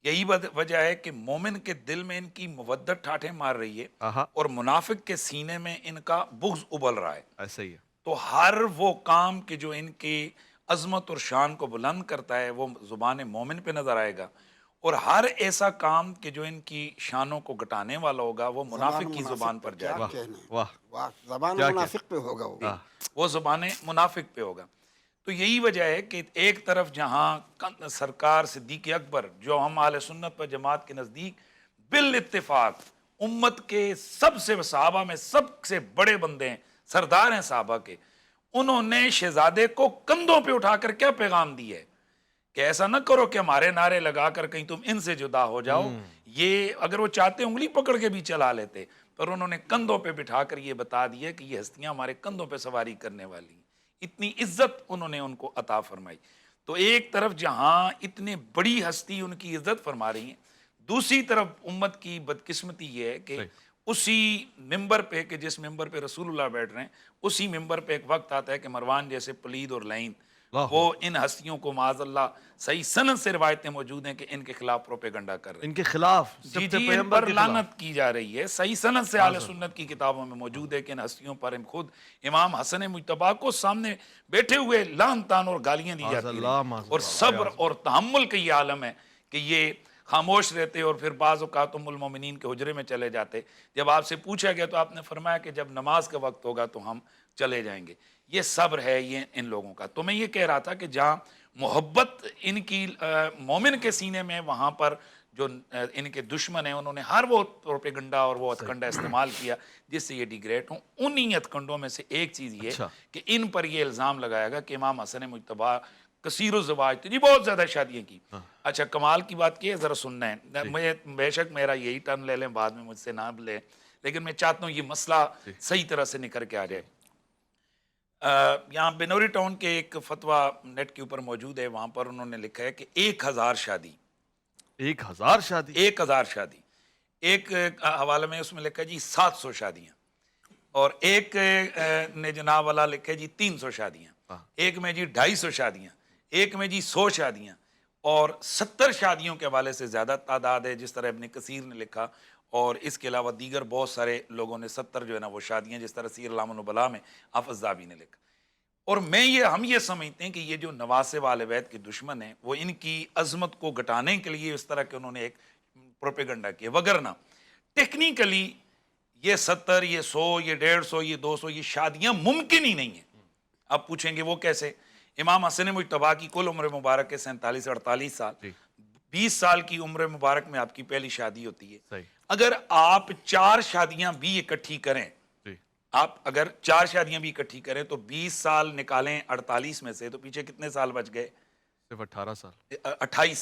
یہی وجہ ہے کہ مومن کے دل میں ان کی مودت ٹھاٹھیں مار رہی ہے اور منافق کے سینے میں ان کا بغض ابل رہا ہے. ایسا ہی ہے. تو ہر وہ کام کہ جو ان کی عظمت اور شان کو بلند کرتا ہے وہ زبان مومن پہ نظر آئے گا, اور ہر ایسا کام کہ جو ان کی شانوں کو گھٹانے والا ہوگا وہ منافق کی زبان پر جائے گا. زبان منافق پہ ہوگا, وہ زبان منافق پہ ہوگا. تو یہی وجہ ہے کہ ایک طرف جہاں سرکار صدیق اکبر جو ہم اہل سنت و جماعت کے نزدیک بالاتفاق امت کے سب سے صحابہ میں سب سے بڑے بندے ہیں, سردار ہیں صحابہ کے, انہوں نے شہزادے کو کندھوں پہ اٹھا کر کیا پیغام دیا ہے کہ ایسا نہ کرو کہ ہمارے نعرے لگا کر کہیں تم ان سے جدا ہو جاؤ. یہ اگر وہ چاہتے انگلی پکڑ کے بھی چلا لیتے, پر انہوں نے کندھوں پہ بٹھا کر یہ بتا دیا کہ یہ ہستیاں ہمارے کندھوں پہ سواری کرنے والی ہیں. اتنی عزت انہوں نے ان کو عطا فرمائی. تو ایک طرف جہاں اتنی بڑی ہستی ان کی عزت فرما رہی ہیں, دوسری طرف امت کی بدقسمتی یہ ہے کہ اسی ممبر پہ کہ جس ممبر پہ رسول اللہ بیٹھ رہے ہیں اسی ممبر پہ ایک وقت آتا ہے کہ مروان جیسے پلید اور لعین وہ ان ہستیوں کو معاذ اللہ صحیح سند سے روایتیں موجود ہیں کہ ان کے خلاف پروپیگنڈا کر رہے ہیں, ان کے خلاف ان پر لعنت کی جا رہی ہے. صحیح سند سے اہل سنت کی کتابوں میں موجود ہے کہ ان ہستیوں پر خود امام حسن مجتبیٰ کو سامنے بیٹھے ہوئے لعن تان اور گالیاں دی جاتی ہیں, اور صبر اور تحمل کا یہ عالم ہے کہ یہ خاموش رہتے اور پھر بعض اوقات ام المومنین کے حجرے میں چلے جاتے. جب آپ سے پوچھا گیا تو آپ نے فرمایا کہ جب نماز کا وقت ہوگا تو ہم چلے جائیں گے. یہ صبر ہے یہ ان لوگوں کا. تو میں یہ کہہ رہا تھا کہ جہاں محبت ان کی مومن کے سینے میں, وہاں پر جو ان کے دشمن ہیں انہوں نے ہر وہ پروپیگنڈا اور وہ ہتھکنڈا استعمال کیا جس سے یہ ڈیگریڈ ہوں. انہی ہتھکنڈوں میں سے ایک چیز یہ کہ ان پر یہ الزام لگایا گا کہ امام حسن مجتبیٰ کثیر الزواج تھی، بہت زیادہ شادیاں کی. اچھا کمال کی بات کی ہے، ذرا سننا ہے. مجھے بے شک میرا یہی ٹرن لے لیں بعد میں مجھ سے نہ لیں، لیکن میں چاہتا ہوں یہ مسئلہ صحیح طرح سے نکل کے آ جائے. یہاں بنوری ٹاؤن کے ایک فتویٰ نیٹ کے اوپر موجود ہے، وہاں پر انہوں نے لکھا ہے کہ 1000 شادی 1000 شادی 1000 شادی. ایک حوالے میں اس میں لکھا ہے جی 700 شادیاں، اور ایک نے جناب والا لکھا ہے جی 300 شادیاں، ایک میں جی 250 شادیاں، ایک میں جی 100 شادیاں، اور 70 شادیوں کے حوالے سے زیادہ تعداد ہے جس طرح ابن کثیر نے لکھا. اور اس کے علاوہ دیگر بہت سارے لوگوں نے 70 جو ہے نا وہ شادیاں، جس طرح سیر علام النبلاء میں حافظ ذہبی نے لکھا. اور ہم یہ سمجھتے ہیں کہ یہ جو نواسب اہل بیت کے دشمن ہیں وہ ان کی عظمت کو گھٹانے کے لیے اس طرح کے انہوں نے ایک پروپیگنڈا کیا، وگرنہ ٹیکنیکلی یہ 70 یہ 100 یہ 150 یہ 200 یہ شادیاں ممکن ہی نہیں ہیں. آپ پوچھیں گے وہ کیسے؟ امام حسن مجتبیٰ کی کل عمر مبارک ہے 47 سے 48 سال. 20 سال کی عمر مبارک میں آپ کی پہلی شادی ہوتی ہے. اگر آپ 4 شادیاں بھی اکٹھی کریں، آپ اگر 4 شادیاں بھی اکٹھی کریں تو 20 سال نکالیں 48 میں سے، تو پیچھے کتنے سال بچ گئے؟ صرف 18 سال 28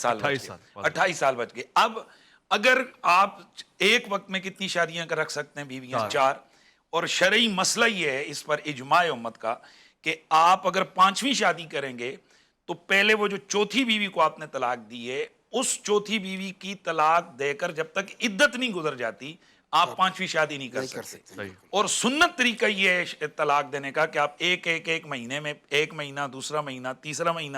سال بچ گئے. اب اگر آپ ایک وقت میں کتنی شادیاں کر رکھ سکتے ہیں بیویاں؟ 4. اور شرعی مسئلہ یہ ہے اس پر اجماع امت کا کہ آپ اگر 5ویں شادی کریں گے تو پہلے وہ جو چوتھی بیوی کو آپ نے طلاق دی ہے اس چوتھی بیوی کی طلاق دے کر جب تک عدت نہیں گزر جاتی آپ 5ویں شادی نہیں کر سکتے. اور سنت طریقہ یہ ہے طلاق دینے کا کہ آپ ایک مہینے میں 1 مہینہ، دوسرا مہینہ، تیسرا مہینہ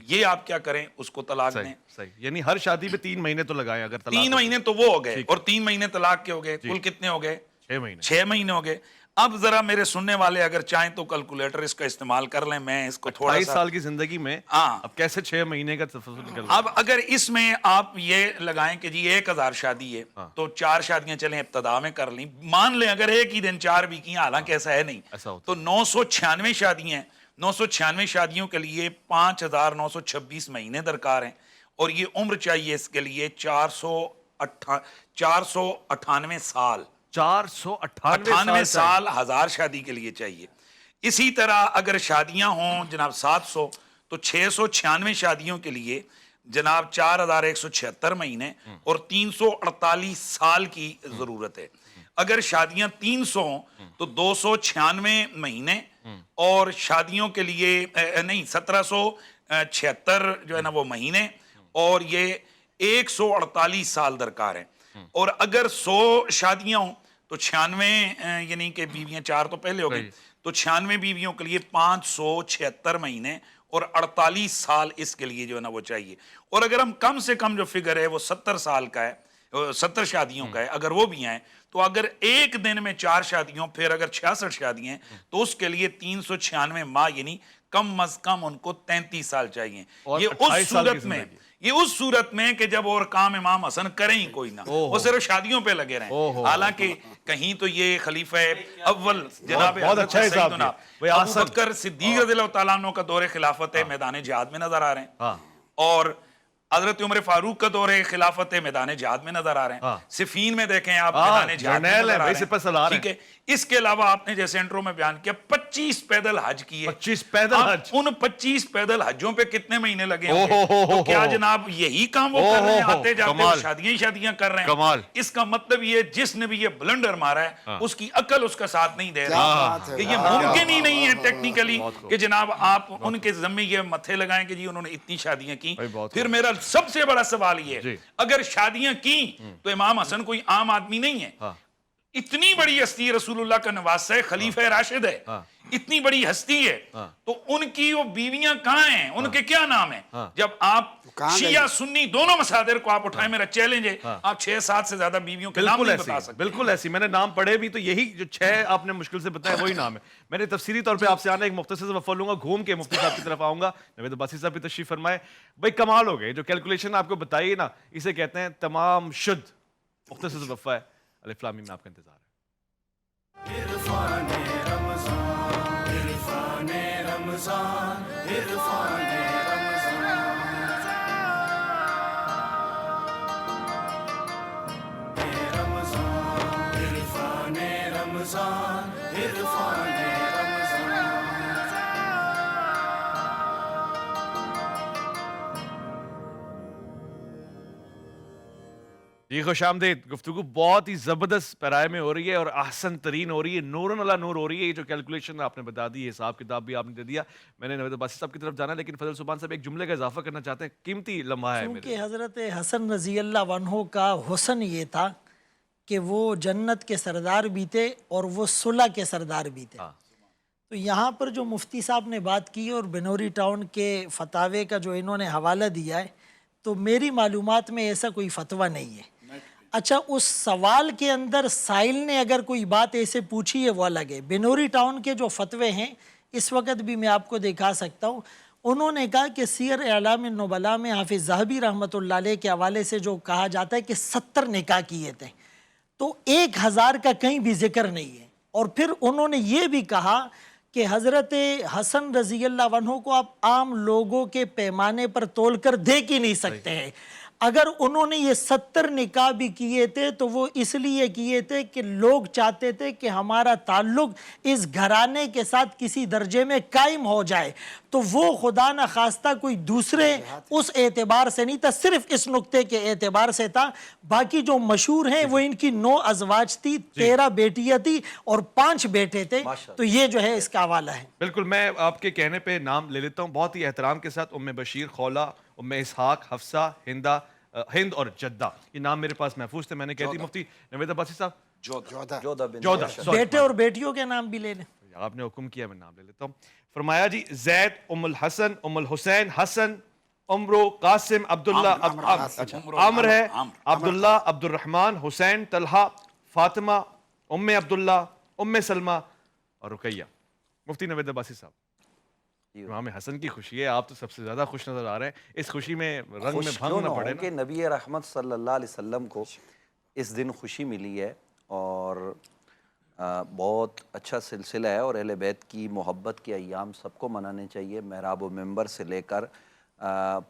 یہ آپ کیا کریں اس کو طلاق دیں. یعنی ہر شادی پہ 3 مہینے تو لگائیں. اگر 3 مہینے تو وہ ہو گئے، اور 3 مہینے طلاق کے ہو گئے، کل کتنے ہو گئے؟ 6 مہینے ہو گئے. اب ذرا میرے سننے والے اگر چاہیں تو کیلکولیٹر اس کا استعمال کر لیں. میں اس کو تھوڑا 28 سال کی زندگی میں اب کیسے 6 مہینے کا تفصیل نکل؟ اب اگر اس میں آپ یہ لگائیں کہ جی 1000 شادی ہے تو 4 شادیاں چلیں ابتدا میں کر لیں، مان لیں اگر ایک ہی دن 4 بھی کی، حالانکہ ایسا ہے نہیں، تو 996 شادیاں ہیں. 996 شادیوں کے لیے 5926 مہینے درکار ہیں، اور یہ عمر چاہیے اس کے لیے 498 سال. 498 سال 1000 شادی کے لیے چاہیے. اسی طرح اگر شادیاں ہوں جناب 700 تو 696 شادیوں کے لیے جناب 4176 مہینے اور 348 سال کی ضرورت ہے. اگر شادیاں 300 ہوں تو 296 مہینے اور شادیوں کے لیے نہیں 1776 جو ہے نا وہ مہینے، اور یہ 148 سال درکار ہیں. اور اگر 100 شادیاں ہوں تو 96 یعنی کہ بیویاں 4 تو پہلے ہو گئی، تو 96 بیویوں کے لیے 576 مہینے اور 48 سال اس کے لیے جو ہے نا وہ چاہیے. اور اگر ہم کم سے کم جو فگر ہے وہ 70 سال کا ہے، 70 شادیوں کا ہے، اگر وہ بھی ہیں تو اگر ایک دن میں 4 شادیوں پھر اگر 66 شادیاں ہیں تو اس کے لیے 396 ماہ یعنی کم از کم ان کو 33 سال چاہیے. یہ اس صورت میں کہ جب اور کام امام حسن کریں ہی کوئی نہ، وہ صرف شادیوں پہ لگے رہیں. حالانکہ کہیں تو یہ خلیفہ اول جناب سیدنا ابو بکر صدیق رضی اللہ تعالیٰ عنہ کا دور خلافت ہے میدان جہاد میں نظر آ رہے ہیں، اور حضرت عمر فاروق کا دور خلافت میدان جہاد میں نظر آ رہے ہیں. صفین میں دیکھیں آپ میدان جہاد میں نظر آ رہے ہیں. ٹھیک ہے، اس کے علاوہ آپ نے جیسے انٹرو میں بیان کیا 25 پیدل حج کیے. 25 پیدل حج، ان 25 پیدل حجوں پہ کتنے مہینے لگے ہوں گے؟ تو کیا جناب یہی کام وہ کر رہے ہیں؟ آتے جاتے شادیاں کر رہے ہیں. اس کا مطلب یہ جس نے بھی یہ بلنڈر مارا ہے اس کی عقل اس کا ساتھ نہیں دے رہا کہ یہ ممکن ہی نہیں ہے ٹیکنیکلی کہ جناب آپ ان کے ذمے یہ متھے لگائیں کہ جی انہوں نے اتنی شادیاں کی. پھر میرا سب سے بڑا سوال یہ ہے اگر شادیاں کی تو امام حسن کوئی عام آدمی نہیں ہے، اتنی بڑی ہستی رسول اللہ کا نواسہ ہے، خلیفہ راشد ہے، اتنی بڑی ہستی ہے، تو ان کی وہ بیویاں کہاں ہیں؟ ان کے کیا نام ہیں؟ جب آپ شیعہ سنی دونوں مصادر کو آپ اٹھائیں، میرا چیلنج ہے، آپ 6-7 سے زیادہ بیویوں کے نام نہیں بتا سکتے. بالکل ایسی میں نے نام پڑھے بھی تو یہی جو 6 آپ نے مشکل سے بتایا وہی نام ہے. میں نے تفصیلی طور پہ آپ سے آنا ایک مختصر سے وفا لوں گا، گھوم کے مفتی صاحب کی طرف آؤں گا. نوید عباسی صاحب بھی تشریف فرمائے. بھائی کمال ہو گئے، جو کیلکولیشن آپ کو بتائی نا اسے کہتے ہیں تمام شد. مختصر سے وفا ہے. الف لام میم میں آپ کا انتظار ہے. عرفان رمضان، عرفان رمضان، عرفان رمضان. جی خوش آمدید. گفتگو بہت ہی زبردست پیرائے میں ہو رہی ہے اور احسن ترین ہو رہی ہے, نورن علی نور ہو رہی ہے. یہ جو کیلکولیشن آپ نے بتا دی, حساب کتاب بھی آپ نے دے دیا. میں نے نوید عباسی صاحب کی طرف جانا ہے, لیکن فضل سبحان صاحب ایک جملے کا اضافہ کرنا چاہتے ہیں, قیمتی لمحہ ہے میرے. کیونکہ حضرت حسن رضی اللہ عنہ کا حسن یہ تھا کہ وہ جنت کے سردار بھی تھے اور وہ صلح کے سردار بھی تھے. تو یہاں پر جو مفتی صاحب نے بات کی اور بنوری ٹاؤن کے فتاوے کا جو انہوں نے حوالہ دیا ہے, تو میری معلومات میں ایسا کوئی فتویٰ نہیں ہے. اچھا, اس سوال کے اندر سائل نے اگر کوئی بات ایسے پوچھی ہے وہ الگ ہے. بنوری ٹاؤن کے جو فتوے ہیں اس وقت بھی میں آپ کو دکھا سکتا ہوں. انہوں نے کہا کہ سیر اعلام النبلاء میں حافظ ذہبی رحمۃ اللہ علیہ کے حوالے سے جو کہا جاتا ہے کہ 70 نکاح کیے تھے, تو 1000 کا کہیں بھی ذکر نہیں ہے. اور پھر انہوں نے یہ بھی کہا کہ حضرت حسن رضی اللہ عنہ کو آپ عام لوگوں کے پیمانے پر تول کر دیکھ ہی نہیں سکتے ہیں. اگر انہوں نے یہ 70 نکاح بھی کیے تھے تو وہ اس لیے کیے تھے کہ لوگ چاہتے تھے کہ ہمارا تعلق اس گھرانے کے ساتھ کسی درجے میں قائم ہو جائے. تو وہ خدا نخواستہ کوئی دوسرے اس اعتبار سے نہیں تھا, صرف اس نقطے کے اعتبار سے تھا. باقی جو مشہور ہیں وہ ان کی 9 ازواج تھی, 13 بیٹیاں تھی اور 5 بیٹے تھے. تو یہ جو ہے اس کا حوالہ ہے. بالکل, میں آپ کے کہنے پہ نام لے لیتا ہوں بہت ہی احترام کے ساتھ. ام بشیر, خولا, ام اسحاق, حفصہ, ہند اور جدہ, یہ نام میرے پاس محفوظ تھے. میں نے کہتی مفتی نوید عباسی صاحب, جودہ بیٹے اور بیٹیوں کے نام بھی لے لیں. آپ نے حکم کیا, میں نام لے لیتا ہوں. فرمایا جی, زید, ام الحسن, ام الحسین, حسن, عمرو, قاسم, عبداللہ, عامر ہے, عبداللہ, عبد الرحمن, حسین, طلحہ, فاطمہ, ام عبداللہ, ام سلمہ اور رقیہ. مفتی نوید عباسی صاحب, امام حسن کی خوشی ہے, آپ تو سب سے زیادہ خوش نظر آ رہے ہیں. اس خوشی میں رنگ میں بھنگ نہ پڑے کہ نبی رحمت صلی اللہ علیہ وسلم کو اس دن خوشی ملی ہے, اور بہت اچھا سلسلہ ہے, اور اہل بیت کی محبت کے ایام سب کو منانے چاہیے. محراب و منبر سے لے کر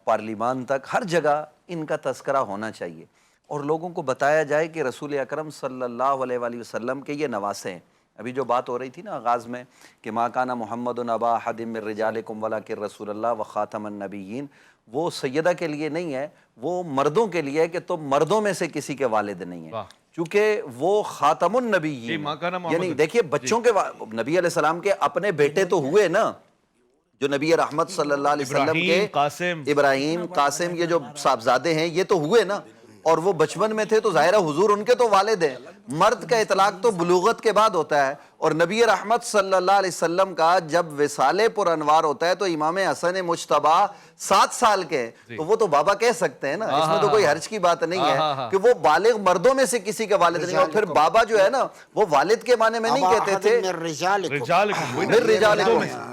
پارلیمان تک ہر جگہ ان کا تذکرہ ہونا چاہیے, اور لوگوں کو بتایا جائے کہ رسول اکرم صلی اللہ علیہ وآلہ وسلم کے یہ نواسے ہیں. ابھی جو بات ہو رہی تھی نا آغاز میں کہ ما کان محمد ابا احد من رجالکم ولکن رسول اللہ وخاتم النبیین, وہ سیدہ کے لیے نہیں ہے, وہ مردوں کے لیے ہے کہ تم مردوں میں سے کسی کے والد نہیں ہیں, چونکہ وہ خاتم النبیین. یعنی دیکھیے, بچوں کے نبی علیہ السلام کے اپنے بیٹے تو ہوئے نا, جو نبی رحمت صلی اللہ علیہ وسلم کے ابراہیم, قاسم, یہ جو صاحبزادے ہیں یہ تو ہوئے نا, اور وہ بچپن میں تھے تو ظاہرہ حضور ان کے تو والد ہیں. مرد کا اطلاق تو بلوغت کے بعد ہوتا ہے, اور نبی رحمت صلی اللہ علیہ وسلم کا جب وصال پر انوار ہوتا ہے تو امام حسن مجتبی 7 سال کے ہیں, تو وہ تو بابا کہہ سکتے ہیں نا, اس میں تو کوئی حرج کی بات نہیں ہے کہ وہ بالغ مردوں میں سے کسی کے والد نہیں. اور پھر بابا جو ہے نا وہ والد کے معنی میں نہیں کہتے تھے,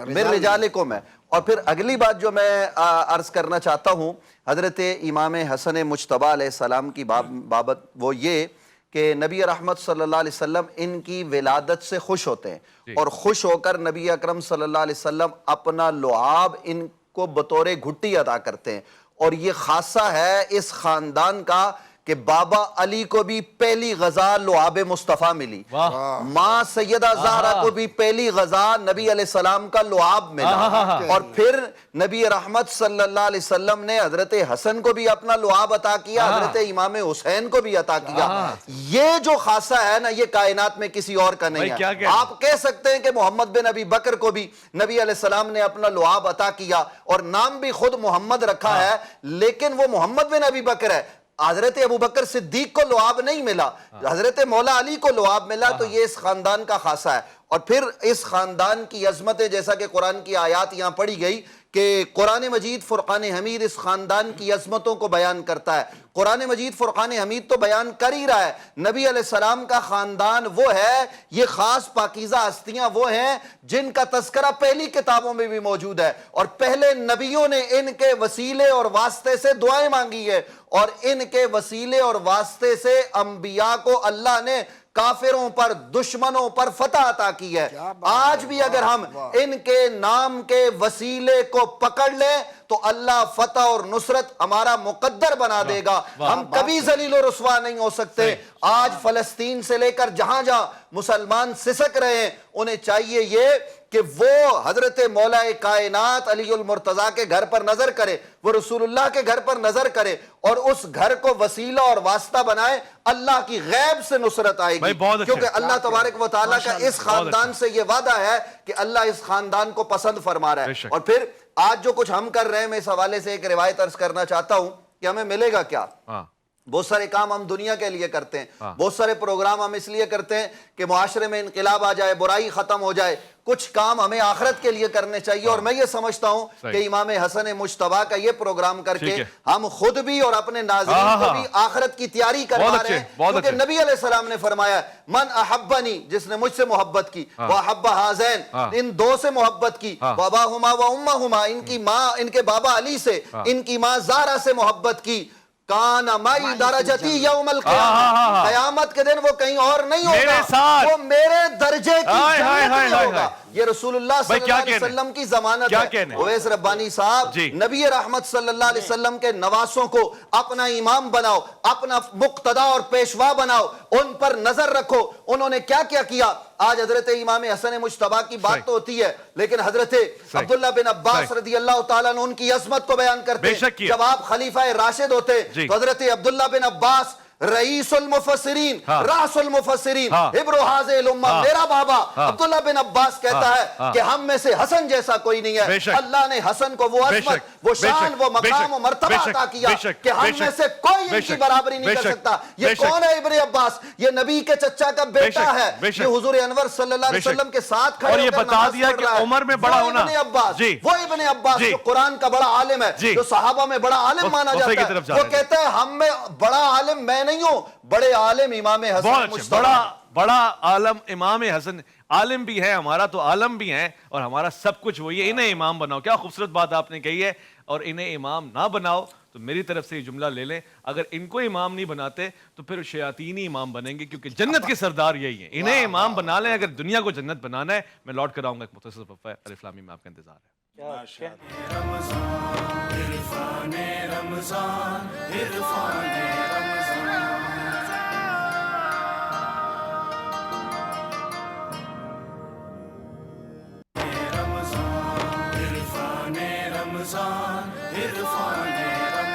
من رجالکم ہے. اور پھر اگلی بات جو میں عرض کرنا چاہتا ہوں حضرت امام حسن مجتبی علیہ السلام کی بابت, وہ یہ کہ نبی رحمت صلی اللہ علیہ وسلم ان کی ولادت سے خوش ہوتے ہیں, اور خوش ہو کر نبی اکرم صلی اللہ علیہ وسلم اپنا لعاب ان کو بطور گھٹی عطا کرتے ہیں. اور یہ خاصہ ہے اس خاندان کا کہ بابا علی کو بھی پہلی غذا لعاب مصطفیٰ ملی, ماں سیدہ زہرا کو بھی پہلی غذا نبی علیہ السلام کا لعاب ملا, اور پھر نبی رحمت صلی اللہ علیہ وسلم نے حضرت حسن کو بھی اپنا لعاب عطا کیا, حضرت امام حسین کو بھی عطا کیا. یہ جو خاصہ ہے نا یہ کائنات میں کسی اور کا نہیں ہے. آپ کہہ سکتے ہیں کہ محمد بن ابی بکر کو بھی نبی علیہ السلام نے اپنا لعاب عطا کیا, اور نام بھی خود محمد رکھا ہے, لیکن وہ محمد بن ابی بکر ہے. حضرت ابوبکر صدیق کو لعاب نہیں ملا, حضرت مولا علی کو لعاب ملا. تو یہ اس خاندان کا خاصہ ہے. اور پھر اس خاندان کی عظمتیں, جیسا کہ قرآن کی آیات یہاں پڑھی گئی کہ قرآن مجید فرقان حمید اس خاندان کی عظمتوں کو بیان کرتا ہے. قرآن مجید فرقان حمید تو بیان کر ہی رہا ہے, نبی علیہ السلام کا خاندان وہ ہے, یہ خاص پاکیزہ ہستیاں وہ ہیں جن کا تذکرہ پہلی کتابوں میں بھی موجود ہے, اور پہلے نبیوں نے ان کے وسیلے اور واسطے سے دعائیں مانگی ہے, اور ان کے وسیلے اور واسطے سے انبیاء کو اللہ نے کافروں پر, دشمنوں پر فتح عطا کی ہے. آج بھی اگر ہم ان کے نام کے وسیلے کو پکڑ لیں تو اللہ فتح اور نصرت ہمارا مقدر بنا دے گا. ہم کبھی ذلیل و رسوا نہیں ہو سکتے. آج فلسطین سے لے کر جہاں جہاں مسلمان سسک رہے ہیں, انہیں چاہیے یہ کہ وہ حضرت مولا کائنات علی المرتضیٰ کے گھر پر نظر کرے, وہ رسول اللہ کے گھر پر نظر کرے اور اس گھر کو وسیلہ اور واسطہ بنائے, اللہ کی غیب سے نصرت آئے گی. کیونکہ اللہ تبارک و تعالیٰ کا اس خاندان سے یہ وعدہ ہے کہ اللہ اس خاندان کو پسند فرما رہا ہے. اور پھر آج جو کچھ ہم کر رہے ہیں, میں اس حوالے سے ایک روایت عرض کرنا چاہتا ہوں کہ ہمیں ملے گا کیا. بہت سارے کام ہم دنیا کے لیے کرتے ہیں, بہت سارے پروگرام ہم اس لیے کرتے ہیں کہ معاشرے میں انقلاب آ جائے, برائی ختم ہو جائے. کچھ کام ہمیں آخرت کے لیے کرنے چاہیے, اور میں یہ سمجھتا ہوں کہ امام حسن مجتبیٰ کا یہ پروگرام کر کے ہم خود بھی اور اپنے ناظرین کو بھی آخرت کی تیاری کروا رہے ہیں. کیونکہ نبی علیہ السلام نے فرمایا, من احبنی, جس نے مجھ سے محبت کی, وَأَحَبَّ هَذَيْنِ, ان دو سے محبت کی, وَأَبَاهُمَا وَأُمَّهُمَا, ان کی ماں, ان کے بابا علی سے, ان کی ماں زہرا سے محبت کی, کان مائی درجتی یوم القیامہ, قیامت کے دن وہ کہیں اور نہیں ہوگا, وہ میرے درجے کی جنت میں ہوگا. یہ رسول اللہ صلی اللہ علیہ وسلم کی ضمانت ہے. اویس ربانی صاحب, نبی رحمت صلی اللہ علیہ وسلم کے نواسوں کو اپنا امام بناؤ, اپنا مقتدا اور پیشوا بناؤ, ان پر نظر رکھو. انہوں نے کیا کیا کیا. آج حضرت امام حسن مجتبیٰ کی بات تو ہوتی ہے, لیکن حضرت عبداللہ بن عباس رضی اللہ تعالیٰ عنہ ان کی عظمت کو بیان کرتے ہیں. جب آپ خلیفہ راشد ہوتے تو حضرت عبداللہ بن عباس رئیس المفسرین, راس المفسرین, ابن حاضر الامہ, میرا بابا عبداللہ بن عباس کہتا ہے کہ ہم میں سے حسن جیسا کوئی نہیں ہے. اللہ نے حسن کو وہ عظمت, وہ شان, وہ مقام و مرتبہ عطا کیا کہ ہم میں سے کوئی ان کی برابری نہیں کر سکتا. یہ کون ہے ابن عباس؟ یہ نبی کے چچا کا بیٹا ہے, یہ حضور انور صلی اللہ علیہ وسلم کے ساتھ کھڑے اور یہ بتا دیا کہ عمر میں بڑا ہونا. وہ ابن عباس جو قرآن کا بڑا عالم ہے, جو صحابہ میں بڑا عالم مانا جاتا ہے, وہ کہتا ہے ہم میں بڑا عالم میں نہیں ہوں, بڑے عالم امام حسن مجتبیٰ. بڑا عالم امام حسن, عالم بھی ہے ہمارا تو عالم بھی ہیں, اور ہمارا سب کچھ وہی ہے. انہیں امام بناؤ. کیا خوبصورت بات آپ نے کہی ہے. اور انہیں امام نہ بناؤ تو میری طرف سے یہ جملہ لے لیں, اگر ان کو امام نہیں بناتے تو پھر شیاطینی امام بنیں گے, کیونکہ جنت کے سردار یہی ہیں. انہیں امام بنا لیں اگر دنیا کو جنت بنانا ہے. میں لوٹ کر آؤں گا ایک مختصر وقفہ, الف لام میم میں آپ کا انتظار ہے. عرفان رمضان, عرفان رمضان, عرفان رمضان, عرفان رمضان.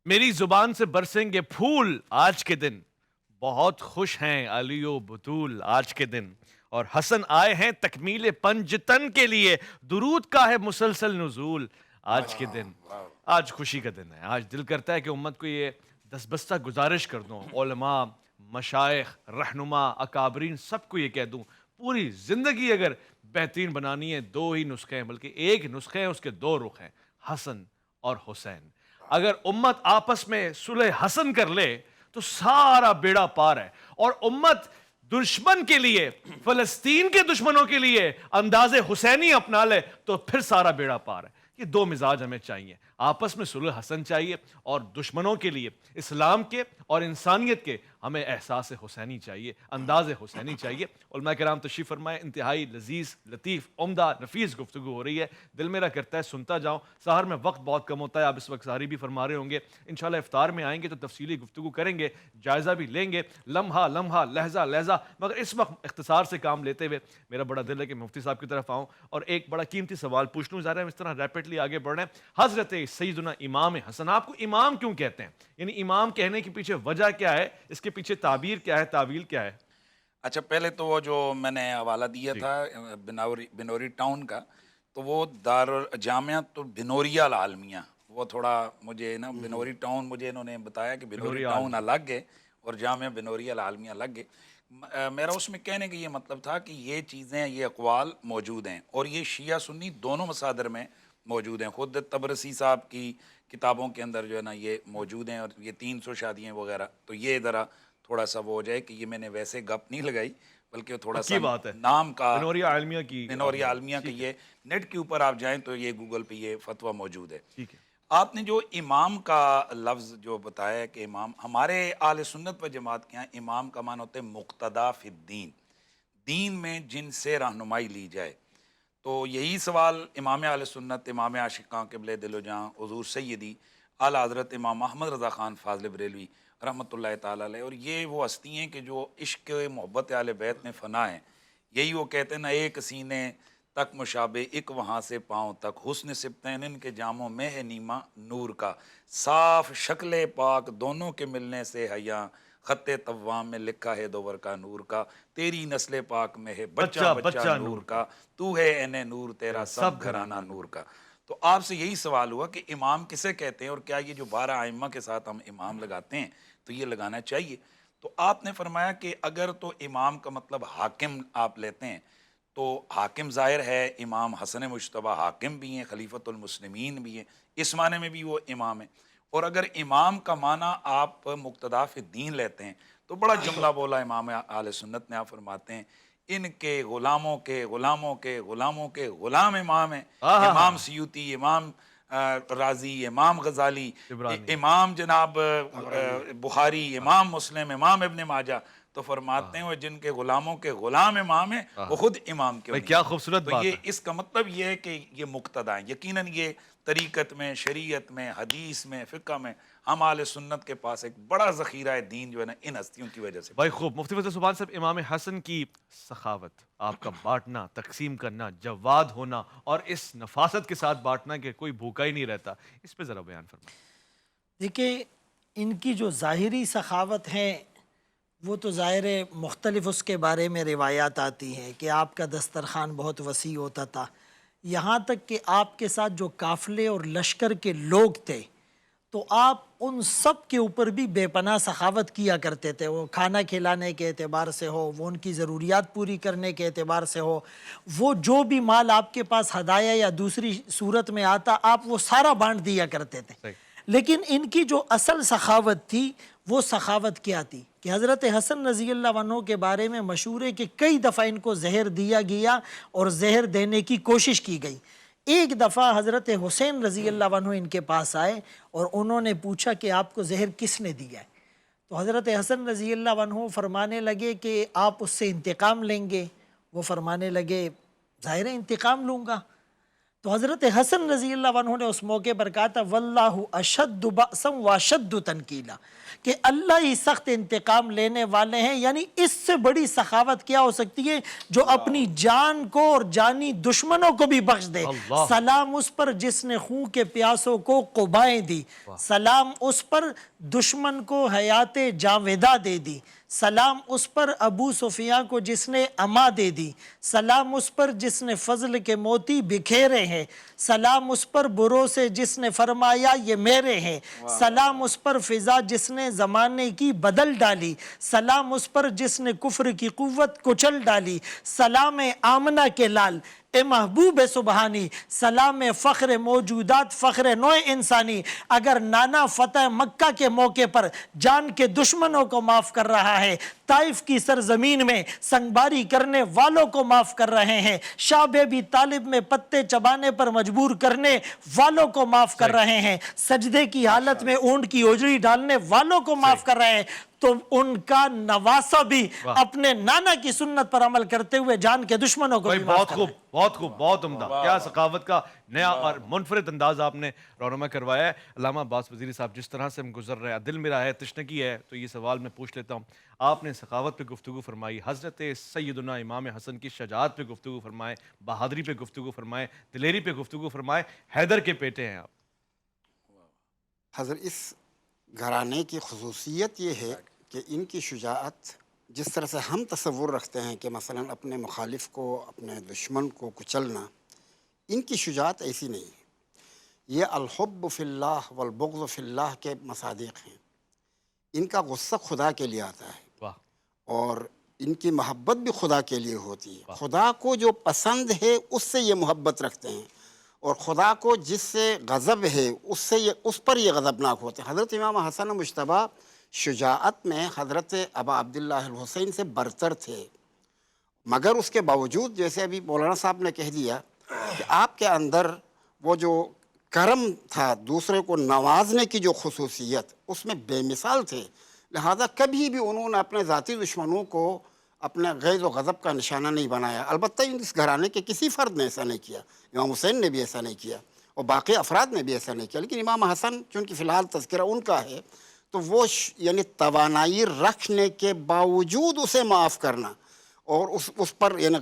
میری زبان سے برسیں گے پھول آج کے دن, بہت خوش ہیں علی و بطول آج کے دن, اور حسن آئے ہیں تکمیل پنجتن کے لیے, درود کا ہے مسلسل نزول آج کے دن. آج خوشی کا دن ہے. آج دل کرتا ہے کہ امت کو یہ دستبستہ گزارش کر دوں, علماء, مشائخ, رہنما, اکابرین, سب کو یہ کہہ دوں, پوری زندگی اگر بہترین بنانی ہے, دو ہی نسخے ہیں, بلکہ ایک نسخے ہیں, اس کے دو رخ ہیں, حسن اور حسین. اگر امت آپس میں صلح حسن کر لے تو سارا بیڑا پار ہے, اور امت دشمن کے لیے, فلسطین کے دشمنوں کے لیے انداز حسینی اپنا لے تو پھر سارا بیڑا پار ہے. یہ دو مزاج ہمیں چاہیے, آپس میں صلح حسن چاہیے, اور دشمنوں کے لیے, اسلام کے اور انسانیت کے, ہمیں احساس حسینی چاہیے, انداز حسینی چاہیے. علماء کرام تشریف فرمائے. انتہائی لذیذ, لطیف, عمدہ, نفیس گفتگو ہو رہی ہے. دل میرا کرتا ہے سنتا جاؤں. سحر میں وقت بہت کم ہوتا ہے, آپ اس وقت سحری بھی فرما رہے ہوں گے. انشاءاللہ افطار میں آئیں گے تو تفصیلی گفتگو کریں گے, جائزہ بھی لیں گے, لمحہ لمحہ, لہجہ لہجہ. مگر اس وقت اختصار سے کام لیتے ہوئے میرا بڑا دل ہے کہ مفتی صاحب کی طرف آؤں اور ایک بڑا قیمتی سوال پوچھ لوں. ظاہر ہے اس طرح ریپڈلی آگے بڑھ رہے ہیں. حضرت سیدنا امام حسن, آپ کو امام کیوں کہتے ہیں؟ یعنی امام کہنے کے پیچھے وجہ کیا ہے, اس کے پیچھے تعبیر کیا ہے, تعویل کیا ہے؟ اچھا, پہلے تو وہ جو میں نے حوالہ دیا تھا بنوری ٹاؤن کا, تو وہ جامعہ تو بنوریہ العالمیہ, وہ تھوڑا مجھے نا بنوری ٹاؤن, مجھے انہوں نے بتایا کہ بنوری ٹاؤن الگ ہے اور جامعہ بنوریہ العالمیہ الگ ہے. میرا اس میں کہنے کا یہ مطلب تھا کہ یہ چیزیں, یہ اقوال موجود ہیں, اور یہ شیعہ سنی دونوں مصادر میں موجود ہیں. خود طبرسی صاحب کی کتابوں کے اندر جو ہے نا یہ موجود ہیں, اور یہ 300 شادیاں وغیرہ. تو یہ ذرا تھوڑا سا وہ ہو جائے کہ یہ میں نے ویسے گپ نہیں لگائی, بلکہ تھوڑا سا نام کا بنوریہ عالمیہ کی, بنوریہ عالمیہ کی, یہ نیٹ کے اوپر آپ جائیں تو یہ گوگل پہ یہ فتویٰ موجود ہے. ٹھیک ہے. آپ نے جو امام کا لفظ جو بتایا کہ امام, ہمارے اہل سنت و جماعت کے یہاں امام کا معنی ہوتا ہے مقتدا فی الدین, دین میں جن سے رہنمائی لی جائے. تو یہی سوال امام اہل سنت, امام عاشقاں قبلہ دل و جاں حضور سیدی اعلیٰ حضرت امام احمد رضا خان فاضل بریلوی رحمۃ اللہ تعالیٰ علیہ، اور یہ وہ ہستی ہیں کہ جو عشق محبت اہل بیت میں فنا ہیں. یہی وہ کہتے ہیں نا، ایک سینے تک مشابہ ایک وہاں سے پاؤں تک، حسن سبطین ان کے جاموں میں ہے نیما نور کا، صاف شکل پاک دونوں کے ملنے سے حیا، خط طوام میں لکھا ہے دوور کا نور کا، تیری نسل پاک میں ہے بچہ بچہ نور کا، تو ہے عین نور تیرا سب گھرانہ نور کا. تو آپ سے یہی سوال ہوا کہ امام کسے کہتے ہیں، اور کیا یہ جو 12 ائمہ کے ساتھ ہم امام لگاتے ہیں تو یہ لگانا چاہیے؟ تو آپ نے فرمایا کہ اگر تو امام کا مطلب حاکم آپ لیتے ہیں تو حاکم ظاہر ہے امام حسن مجتبیٰ حاکم بھی ہیں، خلیفۃ المسلمین بھی ہیں، اس معنی میں بھی وہ امام ہیں. اور اگر امام کا معنی آپ مقتدا فی الدین لیتے ہیں تو بڑا جملہ بولا امام اہل سنت نے، آپ فرماتے ہیں ان کے غلاموں کے غلاموں کے غلاموں کے غلام امام ہیں. امام سیوطی، امام رازی، امام غزالی، امام جناب بخاری، امام مسلم، امام ابن ماجہ. تو فرماتے ہیں وہ جن کے غلاموں کے غلام امام ہیں وہ خود امام کیوں نہیں؟ کیا خوبصورت تو بات یہ ہے. اس کا مطلب یہ ہے کہ یہ مقتدا ہیں. یقیناً یہ طریقت میں، شریعت میں، حدیث میں، فقہ میں ہم اہل سنت کے پاس ایک بڑا ذخیرہ ہے دین جو ہے نا ان ہستیوں کی وجہ سے. بھائی خوب. مفتی فضل سبحان صاحب، امام حسن کی سخاوت، آپ کا بانٹنا، تقسیم کرنا، جواد ہونا اور اس نفاست کے ساتھ بانٹنا کہ کوئی بھوکا ہی نہیں رہتا، اس پہ ذرا بیان فرمائیں. دیکھیں ان کی جو ظاہری سخاوت ہیں وہ تو ظاہر ہے مختلف اس کے بارے میں روایات آتی ہیں کہ آپ کا دسترخوان بہت وسیع ہوتا تھا، یہاں تک کہ آپ کے ساتھ جو قافلے اور لشکر کے لوگ تھے تو آپ ان سب کے اوپر بھی بے پناہ سخاوت کیا کرتے تھے. وہ کھانا کھلانے کے اعتبار سے ہو، وہ ان کی ضروریات پوری کرنے کے اعتبار سے ہو، وہ جو بھی مال آپ کے پاس ہدایہ یا دوسری صورت میں آتا آپ وہ سارا بانٹ دیا کرتے تھے. لیکن ان کی جو اصل سخاوت تھی وہ سخاوت کیا تھی کہ حضرت حسن رضی اللہ عنہ کے بارے میں مشہور ہے کہ کئی دفعہ ان کو زہر دیا گیا اور زہر دینے کی کوشش کی گئی. ایک دفعہ حضرت حسین رضی اللہ عنہ ان کے پاس آئے اور انہوں نے پوچھا کہ آپ کو زہر کس نے دیا ہے؟ تو حضرت حسن رضی اللہ عنہ فرمانے لگے کہ آپ اس سے انتقام لیں گے. وہ فرمانے لگے ظاہر ہے انتقام لوں گا. تو حضرت حسن رضی اللہ عنہ نے اس موقع پر کہا تھا واللہ اشد بأسا واشد تنکیلا، کہ اللہ ہی سخت انتقام لینے والے ہیں. یعنی اس سے بڑی سخاوت کیا ہو سکتی ہے جو اپنی جان کو اور جانی دشمنوں کو بھی بخش دے. سلام اس پر جس نے خون کے پیاسوں کو قبائیں دی، سلام اس پر دشمن کو حیات جاویدہ دے دی، سلام اس پر ابو سفیان کو جس نے اما دے دی، سلام اس پر جس نے فضل کے موتی بکھیرے ہیں، سلام اس پر برو سے جس نے فرمایا یہ میرے ہیں، سلام اس پر فضا جس نے زمانے کی بدل ڈالی، سلام اس پر جس نے کفر کی قوت کچل ڈالی، سلام آمنہ کے لال اے محبوب سبحانی، سلام فخر موجودات فخر نوع انسانی. اگر نانا فتح مکہ کے موقع پر جان کے دشمنوں کو معاف کر رہا ہے، طائف کی سرزمین میں سنگباری کرنے والوں کو معاف کر رہے ہیں، شعب ابی طالب میں پتے چبانے پر مجبور کرنے والوں کو معاف کر رہے ہیں، سجدے کی حالت میں اونٹ کی اوجڑی ڈالنے والوں کو معاف کر رہے ہیں، تو ان کا نواسہ بھی اپنے نانا کی سنت پر عمل کرتے ہوئے جان کے دشمنوں کو بھی معاف بہت کر خوب، رہے ہیں. بہت خوب، بہت عمدہ. کیا ثقافت کا نیا اور منفرد انداز آپ نے رونما کروایا ہے. علامہ عباس وزیری صاحب، جس طرح سے ہم گزر رہے ہیں، دل میرا ہے، تشنگی ہے، تو یہ سوال میں پوچھ لیتا ہوں. آپ نے ثقافت پہ گفتگو فرمائی، حضرت سیدنا امام حسن کی شجاعت پہ گفتگو فرمائے، بہادری پہ گفتگو فرمائے، دلیری پہ گفتگو فرمائے. حیدر کے بیٹے ہیں آپ. حضرت اس گھرانے کی خصوصیت یہ ہے کہ ان کی شجاعت جس طرح سے ہم تصور رکھتے ہیں کہ مثلا اپنے مخالف کو، اپنے دشمن کو کچلنا، ان کی شجاعت ایسی نہیں ہے. یہ الحب فی اللہ والبغض فی اللہ کے مصادیق ہیں. ان کا غصہ خدا کے لیے آتا ہے اور ان کی محبت بھی خدا کے لیے ہوتی ہے. خدا کو جو پسند ہے اس سے یہ محبت رکھتے ہیں، اور خدا کو جس سے غضب ہے اس پر یہ غضبناک ہوتے ہیں. حضرت امام حسن مجتبیٰ شجاعت میں حضرت ابا عبداللہ الحسین سے برتر تھے، مگر اس کے باوجود جیسے ابھی مولانا صاحب نے کہہ دیا کہ آپ کے اندر وہ جو کرم تھا، دوسرے کو نوازنے کی جو خصوصیت، اس میں بے مثال تھے. لہذا کبھی بھی انہوں نے اپنے ذاتی دشمنوں کو اپنے غیظ و غضب کا نشانہ نہیں بنایا. البتہ اس گھرانے کے کسی فرد نے ایسا نہیں کیا، امام حسین نے بھی ایسا نہیں کیا. اور باقی افراد نے بھی ایسا نہیں کیا، لیکن امام حسن چونکہ فی الحال تذکرہ ان کا ہے تو وہ یعنی توانائی رکھنے کے باوجود اسے معاف کرنا اور اس پر یعنی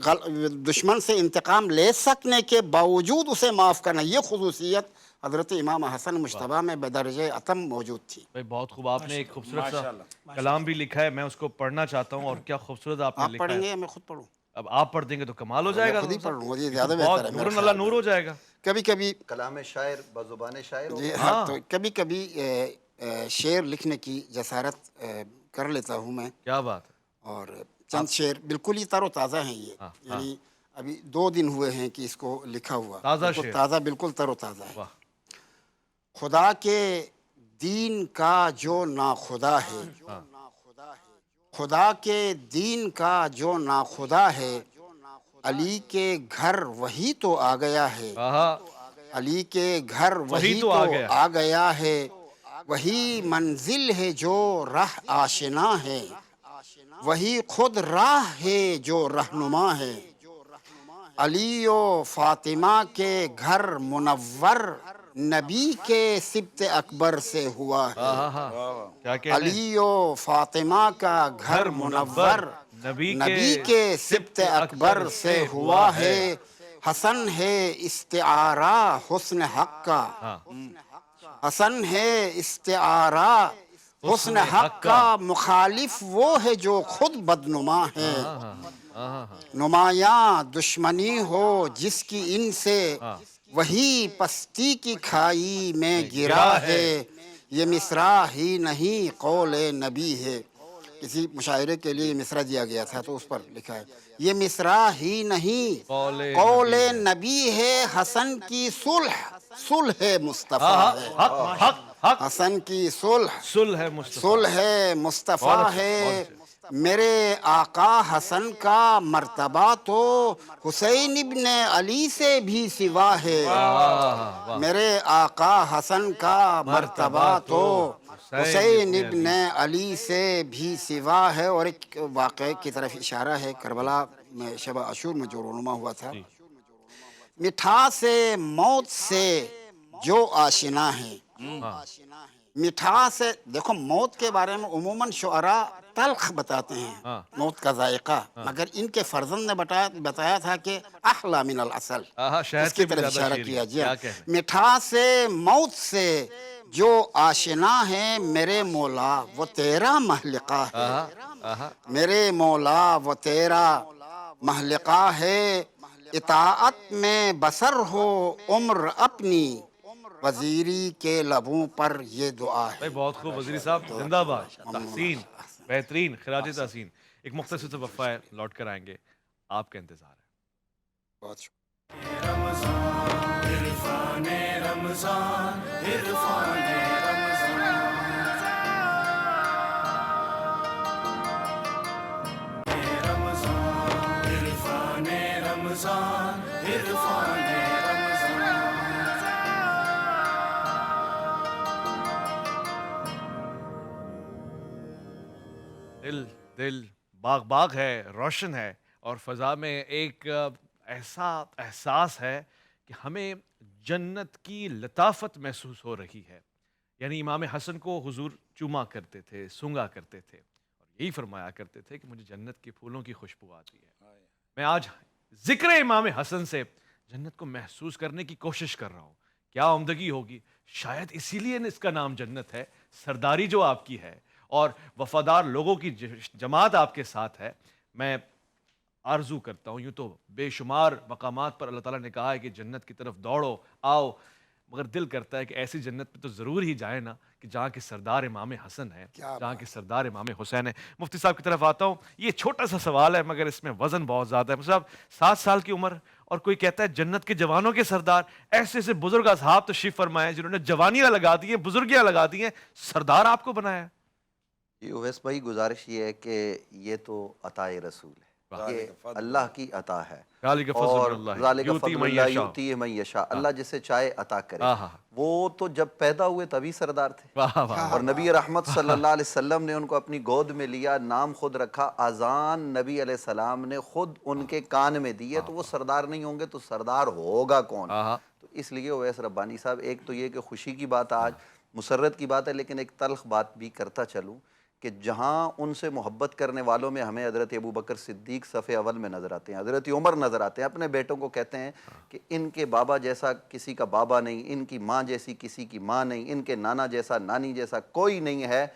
دشمن سے انتقام لے سکنے کے باوجود اسے معاف کرنا، یہ خصوصیت حضرت امام حسن مجتبیٰ میں بدرجہ اتم موجود تھی۔ بھائی بہت خوب، آپ نے ایک خوبصورت سا کلام بھی لکھا ہے، میں اس کو پڑھنا چاہتا ہوں، اور کیا خوبصورت آپ نے آپ لکھا پڑھیں گے ہے۔ یا میں خود پڑھوں؟ اب آپ پڑھ دیں گے تو کمال ہو جائے گا، خود ہی پڑھ لوں، یہ زیادہ بہت بہتر ہے، نور اللہ نور ہو جائے گا۔ کبھی کبھی کلام شاعر بزبان شاعر جی ہاں، تو کبھی کبھی شعر لکھنے کی جسارت کر لیتا ہوں میں، کیا بات ہے، اور چند شعر بالکل ہی تر و تازہ ہیں یہ، یعنی ابھی 2 دن ہوئے ہیں کہ اس کو لکھا ہوا، تازہ بالکل شعر، تازہ، بالکل تر و تازہ ہے۔ واہ، خدا کے دین کا جو ناخدا ہے، خدا کے دین کا جو ناخدا ہے، علی کے گھر وہی تو آ گیا ہے، آہا، علی کے گھر وہی تو آ گیا ہے، وہی منزل ہے جو راہ آشنا ہے، وہی خود راہ ہے جو رہنما ہے، علی و فاطمہ کے گھر منور نبی کے سبط اکبر سے ہوا ہے، آہا، کیا کہنے، علی و فاطمہ کا گھر منور نبی کے سبط اکبر سے ہوا ہے، حسن ہے استعارہ حسن حق کا، حسن ہے استعارہ حسن حق کا، مخالف وہ ہے جو خود بدنما ہے، نمایاں دشمنی ہو جس کی ان سے، وہی پستی کی کھائی میں گرا ہے، یہ مصرع ہی نہیں قول نبی ہے۔ کسی مشاعرے کے لیے یہ مصرع دیا گیا تھا تو اس پر لکھا ہے، یہ مصرع ہی نہیں قول نبی ہے، حسن کی صلح مصطفیٰ ہے، حق حق حسن کی صلح صلح مصطفیٰ ہے، میرے آقا حسن کا مرتبہ تو حسین ابن علی سے بھی سوا ہے، میرے آقا حسن کا مرتبہ تو حسین ابن علی سے بھی سوا ہے۔ اور ایک واقعے کی طرف اشارہ ہے، کربلا میں شب عاشور میں جو رونما ہوا تھا، مٹھاس موت سے جو آشنا ہے، مٹھاس، دیکھو موت کے بارے میں عموماً شعراء تلخ بتاتے ہیں، موت کا ذائقہ، مگر ان کے فرزند نے بتایا تھا کہ احلی من العسل، اس کی طرف اشارہ کیا۔ جی مٹھاس موت سے جو آشنا ہے، میرے مولا وہ تیرا محلقہ ہے، میرے مولا وہ تیرا محلقہ ہے، اطاعت میں بسر ہو عمر اپنی، وزیری کے لبوں پر یہ دعا ہے۔ بہت خوب وزیری صاحب، زندہ باد، تحسین، بہترین، خراج تحسین۔ ایک مختصر سا وقفہ ہے، لوٹ کر آئیں گے، آپ کا انتظار ہے۔ بہت شکریہ۔ عرفان رمضان، عرفان رمضان، عرفان رمضان، عرفان رمضان، دل باغ باغ ہے، روشن ہے، اور فضا میں ایک ایسا احساس ہے کہ ہمیں جنت کی لطافت محسوس ہو رہی ہے۔ یعنی امام حسن کو حضور چوما کرتے تھے، سونگا کرتے تھے، اور یہی فرمایا کرتے تھے کہ مجھے جنت کے پھولوں کی خوشبو آتی ہے۔ میں آج ذکر امام حسن سے جنت کو محسوس کرنے کی کوشش کر رہا ہوں۔ کیا عمدگی ہوگی، شاید اسی لیے اس کا نام جنت ہے، سرداری جو آپ کی ہے اور وفادار لوگوں کی جماعت آپ کے ساتھ ہے۔ میں آرزو کرتا ہوں، یوں تو بے شمار مقامات پر اللہ تعالیٰ نے کہا ہے کہ جنت کی طرف دوڑو آؤ، مگر دل کرتا ہے کہ ایسی جنت پہ تو ضرور ہی جائیں نا کہ جہاں کے سردار امام حسن ہے، جہاں کے سردار امام حسین ہے۔ مفتی صاحب کی طرف آتا ہوں، یہ چھوٹا سا سوال ہے مگر اس میں وزن بہت زیادہ ہے۔ مفتی صاحب، 7 سال کی عمر اور کوئی کہتا ہے جنت کے جوانوں کے سردار، ایسے ایسے بزرگ اصحاب تشریف فرمائے جنہوں نے جوانیاں لگا دی ہیں، بزرگیاں لگا دی ہیں، سردار آپ کو بنایا ہے۔ جی اویس بھائی، گزارش یہ ہے کہ یہ تو عطا رسول ہے، یہ اللہ کی عطا ہے، ذالک فضل اور اللہ ذالک یؤتی فضل من اللہ یشاء۔ یؤتی من یشاء، اللہ جسے چاہے عطا کرے۔ وہ تو جب پیدا ہوئے تبھی سردار تھے، اور نبی رحمت صلی اللہ علیہ وسلم نے ان کو اپنی گود میں لیا، نام خود رکھا، اذان نبی علیہ السلام نے خود ان کے کان میں دی ہے، تو وہ سردار نہیں ہوں گے تو سردار ہوگا کون؟ تو اس لیے اویس ربانی صاحب، ایک تو یہ کہ خوشی کی بات آج مسرت کی بات ہے، لیکن ایک تلخ بات بھی کرتا چلوں کہ جہاں ان سے محبت کرنے والوں میں ہمیں حضرت ابوبکر صدیق صف اول میں نظر آتے ہیں، حضرت عمر نظر آتے ہیں، اپنے بیٹوں کو کہتے ہیں کہ ان کے بابا جیسا کسی کا بابا نہیں، ان کی ماں جیسی کسی کی ماں نہیں، ان کے نانا جیسا نانی جیسا کوئی نہیں ہے.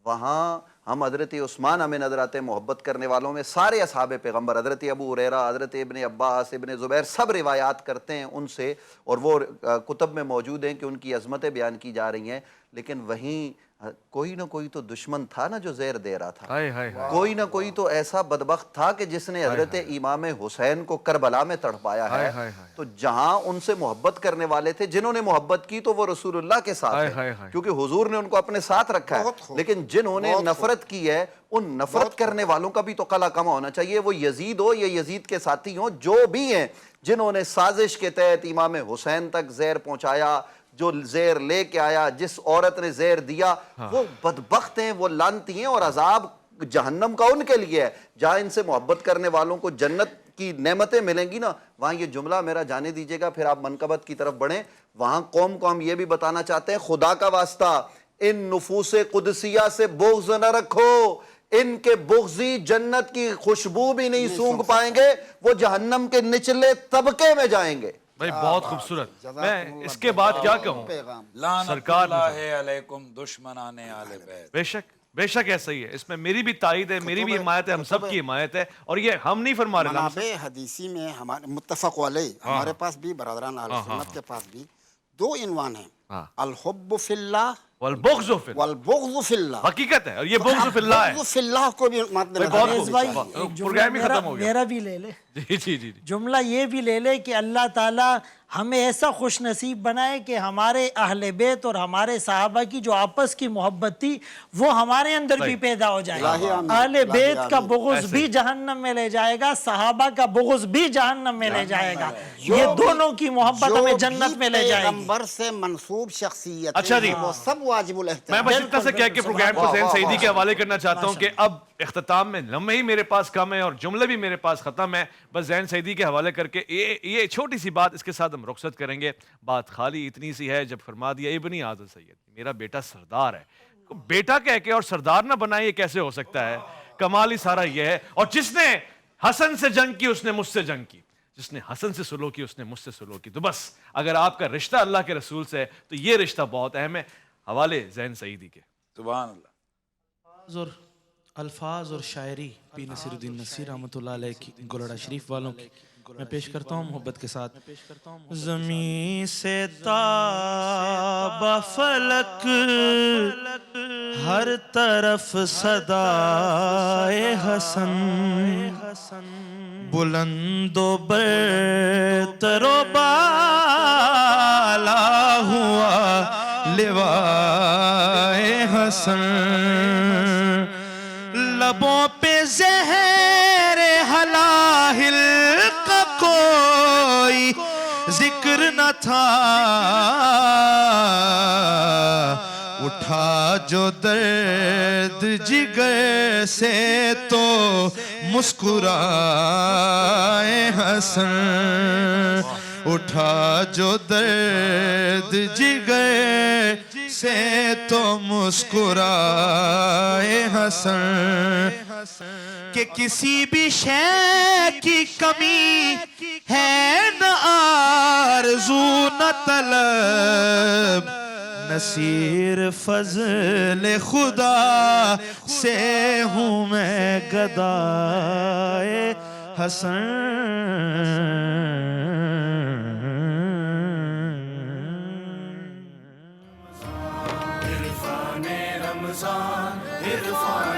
وہاں ہم حضرت عثمان ہمیں نظر آتے ہیں محبت کرنے والوں میں. سارے اصحاب پیغمبر، حضرت ابو ہریرہ، حضرت ابن عباس، ابن زبیر، سب روایات کرتے ہیں ان سے، اور وہ کتب میں موجود ہیں کہ ان کی عظمتیں بیان کی جا رہی ہیں. لیکن وہیں کوئی نہ کوئی تو دشمن تھا نا جو زہر دے رہا تھا، کوئی نہ کوئی تو ایسا بدبخت تھا کہ جس نے حضرت امام حسین کو کربلا میں تڑپایا ہے. تو جہاں ان سے محبت کرنے والے تھے، جنہوں نے محبت کی تو وہ رسول اللہ کے ساتھ ہے، کیونکہ حضور نے ان کو اپنے ساتھ رکھا ہے. لیکن جنہوں نے نفرت کی ہے، ان نفرت کرنے والوں کا بھی تو قلع کما ہونا چاہیے. وہ یزید ہو یا یزید کے ساتھی ہوں، جو بھی ہیں، جنہوں نے سازش کے تحت امام حسین تک زہر پہنچایا، جو زہر لے کے آیا، جس عورت نے زہر دیا، وہ بدبخت ہیں، وہ لعنتی ہیں، اور عذاب جہنم کا ان کے لیے ہے. جہاں ان سے محبت کرنے والوں کو جنت کی نعمتیں ملیں گی نا، وہاں یہ جملہ میرا جانے دیجیے گا، پھر آپ منقبت کی طرف بڑھیں. وہاں قوم کو ہم یہ بھی بتانا چاہتے ہیں، خدا کا واسطہ ان نفوس قدسیہ سے بغض نہ رکھو. ان کے بغضی جنت کی خوشبو بھی نہیں سونگھ پائیں گے، وہ جہنم کے نچلے طبقے میں جائیں گے. بھائی بہت خوبصورت. میں اس کے بعد کیا کہوں، لعنت اللہ علیکم دشمنان آل بیت. بے شک بے شک ایسا ہی ہے. اس میں میری بھی تائید ہے، میری بھی حمایت ہے، ہم سب کی حمایت ہے. اور یہ ہم نہیں فرما رہے، منابع حدیثی میں ہمارے متفق علیہ، ہمارے پاس بھی، برادران اہل سنت کے پاس بھی 2 عنوان ہیں، الحب فی اللہ والبغض فی اللہ. والبغض فی اللہ. حقیقت ہے، اور یہ بغض فی اللہ ہے. بغض فی اللہ کو بھی مد نظر بہت عزیز بھائی، خوب. ایک جملہ پروگرام ہی ختم ہو گیا. میرا بھی لے لے، جی جی جی. جملہ یہ بھی لے لے کہ اللہ تعالیٰ ہمیں ایسا خوش نصیب بنائے کہ ہمارے اہل بیت اور ہمارے صحابہ کی جو آپس کی محبت تھی وہ ہمارے اندر بھی پیدا ہو جائے. اہل بیت کا بغض بھی جہنم میں لے جائے گا، صحابہ کا بغض بھی جہنم میں لے جائے گا. یہ دونوں کی محبت ہمیں جنت میں لے جائے گی. پیغمبر سے منسوب شخصیت اچھا جی، وہ سب واجب الاحترام. میں بس اتنا سے کہہ کے پروگرام کو زین سعیدی کے حوالے کرنا چاہتا ہوں کہ اب اختتام میں لمحے ہی میرے پاس کم ہے اور جملے بھی میرے پاس ختم ہے. بس زین سعیدی کے حوالے کر کے یہ چھوٹی سی بات، اس کے ساتھ ہم رخصت کریں گے. بات خالی اتنی سی ہے، جب فرما دیا ابنی عادل سید، میرا بیٹا سردار ہے. بیٹا کہہ کے اور سردار نہ بنائے، یہ کیسے ہو سکتا ہے؟ کمال ہی سارا یہ ہے. اور جس نے حسن سے جنگ کی اس نے مجھ سے جنگ کی، جس نے حسن سے سلوک کی اس نے مجھ سے سلوک کی. تو بس اگر آپ کا رشتہ اللہ کے رسول سے ہے تو یہ رشتہ بہت اہم ہے. حوالے زین سعیدی کے. سبحان اللہ. الفاظ اور شاعری پی نصیر الدین نصیر رحمۃ اللہ علیہ کی گلڑا شریف والوں کی میں پیش کرتا ہوں محبت کے ساتھ. زمین سے تاب فلک، ہر طرف صدائے حسن، بلند و برتر و بالا ہوا لوائے حسن. لبوں پہ زہر حلاہل کا کوئی ذکر نہ تھا، اٹھا جو درد جگر سے تو مسکرائے حسن، اٹھا جو درد جگر سے تو مسکرائے حسن. کہ کسی بھی شے کی کمی ہے نہ آرزو نہ طلب، نصیر فضل خدا سے ہوں میں گدائے حسن. عرفان رمضان، عرفان